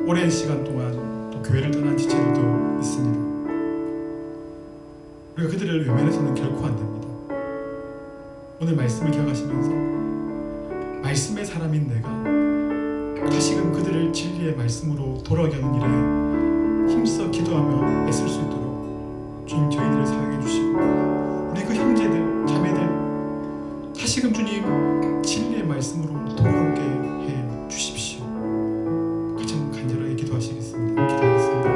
오랜 시간 동안 또 교회를 떠난 지체들도 있습니다. 우리가 그들을 외면해서는 결코 안 됩니다. 오늘 말씀을 기억하시면서 말씀의 사람인 내가 다시금 그들을 진리의 말씀으로 돌아오게 하는 일에 힘써 기도하며 애쓸 수 있도록 주님 저희들을 사용해 주시고 우리 그 형제들 자매들 다시금 주님 진리의 말씀으로 돌아오게 해 주십시오. 같이 한번 간절하게 기도하시겠습니다. 기도하겠습니다.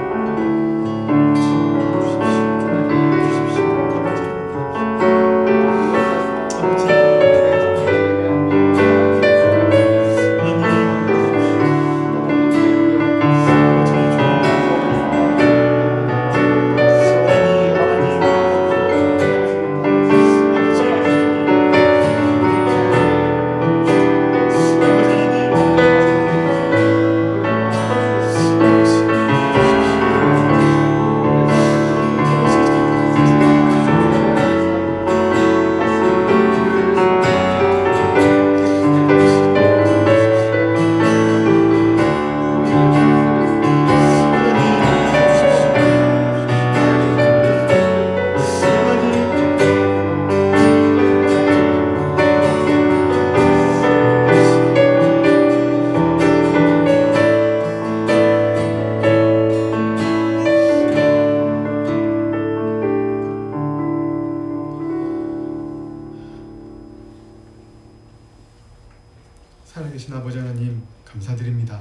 살아계신 아버지 하나님 감사드립니다.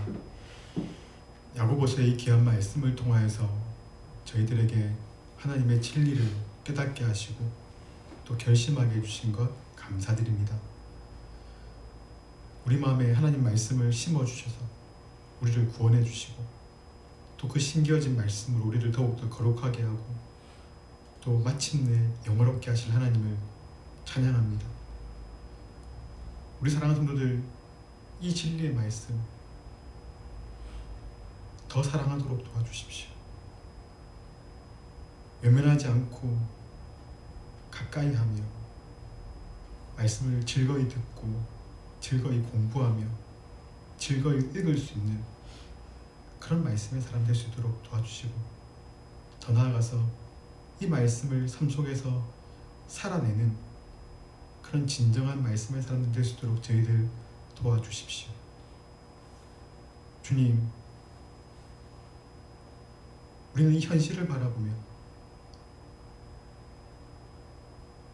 야고보서의 이 귀한 말씀을 통하여서 저희들에게 하나님의 진리를 깨닫게 하시고 또 결심하게 해주신 것 감사드립니다. 우리 마음에 하나님 말씀을 심어주셔서 우리를 구원해 주시고 또 그 심겨진 말씀으로 우리를 더욱더 거룩하게 하고 또 마침내 영화롭게 하실 하나님을 찬양합니다. 우리 사랑하는 성도들, 이 진리의 말씀 더 사랑하도록 도와주십시오. 외면하지 않고 가까이 하며 말씀을 즐거이 듣고 즐거이 공부하며 즐거이 읽을 수 있는 그런 말씀의 사람 될 수 있도록 도와주시고 더 나아가서 이 말씀을 삶 속에서 살아내는 그런 진정한 말씀의 사람들 될 수 있도록 저희들 도와주십시오. 주님, 우리는 이 현실을 바라보며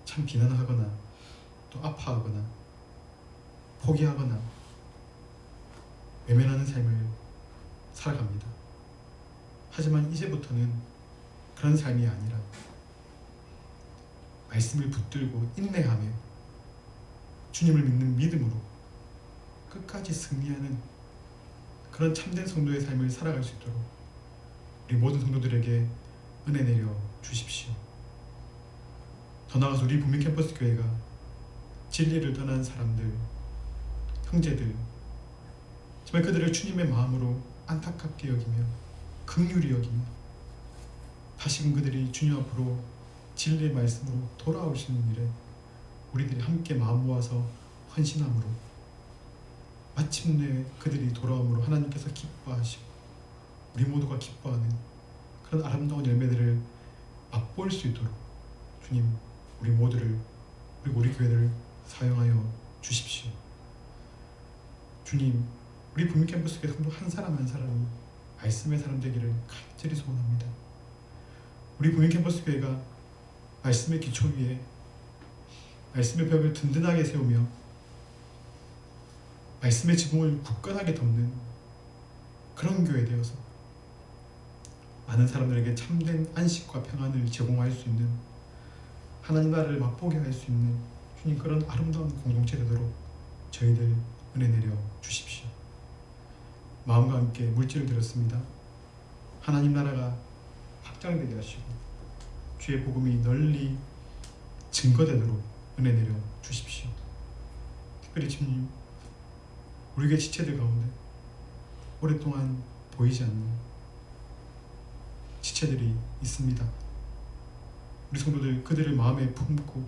참 비난하거나 또 아파하거나 포기하거나 외면하는 삶을 살아갑니다. 하지만 이제부터는 그런 삶이 아니라 말씀을 붙들고 인내하며 주님을 믿는 믿음으로 끝까지 승리하는 그런 참된 성도의 삶을 살아갈 수 있도록 우리 모든 성도들에게 은혜 내려 주십시오. 더 나아가서 우리 부민 캠퍼스 교회가 진리를 떠난 사람들, 형제들, 정말 그들을 주님의 마음으로 안타깝게 여기며 긍휼히 여기며 다시금 그들이 주님 앞으로 진리의 말씀으로 돌아오시는 일에 우리들이 함께 마음 모아서 헌신함으로 마침내 그들이 돌아옴으로 하나님께서 기뻐하시고 우리 모두가 기뻐하는 그런 아름다운 열매들을 맛볼 수 있도록 주님 우리 모두를 그리고 우리 교회를 사용하여 주십시오. 주님, 우리 부민 캠퍼스 교회 성도 한 사람 한 사람이 말씀의 사람 되기를 간절히 소원합니다. 우리 부민 캠퍼스 교회가 말씀의 기초 위에 말씀의 벽을 든든하게 세우며 말씀의 지붕을 굳건하게 덮는 그런 교회 되어서 많은 사람들에게 참된 안식과 평안을 제공할 수 있는 하나님 나라를 맛보게 할 수 있는 주님 그런 아름다운 공동체 되도록 저희들 은혜 내려 주십시오. 마음과 함께 물질을 드렸습니다. 하나님 나라가 확장되게 하시고 주의 복음이 널리 증거되도록 은혜 내려 주십시오. 특별히 주님, 우리 교회 지체들 가운데 오랫동안 보이지 않는 지체들이 있습니다. 우리 성도들 그들을 마음에 품고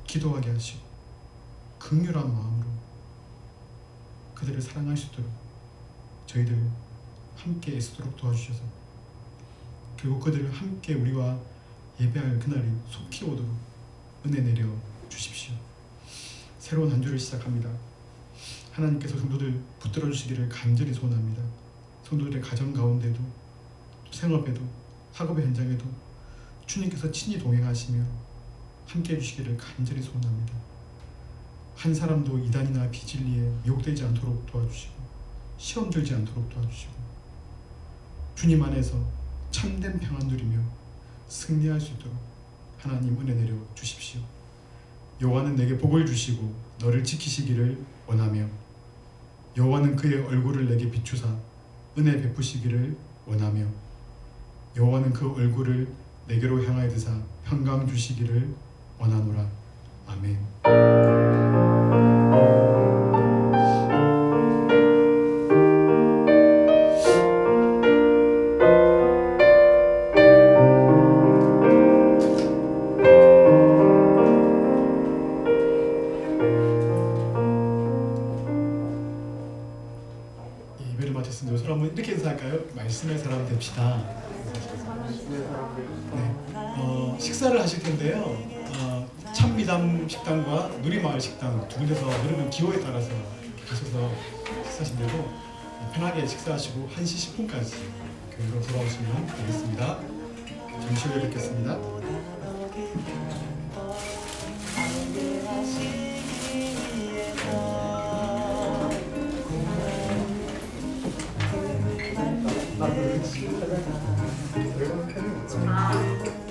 기도하게 하시고 긍휼한 마음으로 그들을 사랑할 수 있도록 저희들 함께 애쓰도록 도와주셔서 결국 그들을 함께 우리와 예배할 그날이 속히 오도록 은혜 내려 주십시오. 새로운 한 주를 시작합니다. 하나님께서 성도들 붙들어 주시기를 간절히 소원합니다. 성도들의 가정 가운데도 생업에도 학업의 현장에도 주님께서 친히 동행하시며 함께 해주시기를 간절히 소원합니다. 한 사람도 이단이나 비진리에 미혹되지 않도록 도와주시고 시험 들지 않도록 도와주시고 주님 안에서 참된 평안 누리며 승리할 수 있도록 하나님 은혜 내려 주십시오. 여호와는 내게 복을 주시고 너를 지키시기를 원하며 여호와는 그의 얼굴을 내게 비추사 은혜 베푸시기를 원하며 여호와는 그 얼굴을 내게로 향하여 드사 평강 주시기를 원하노라. 아멘. 예배를 마쳤습니다. 서로 한번 이렇게 인사할까요? 말씀의 사람 됩시다. 네. 식사를 하실 텐데요. 참미담 식당과 누리마을 식당 두 군데서 흐르는 기호에 따라서 가셔서 식사하신대로 편하게 식사하시고 1시 10분까지 교회로 돌아오시면 되겠습니다. 잠시 후에 뵙겠습니다. 아.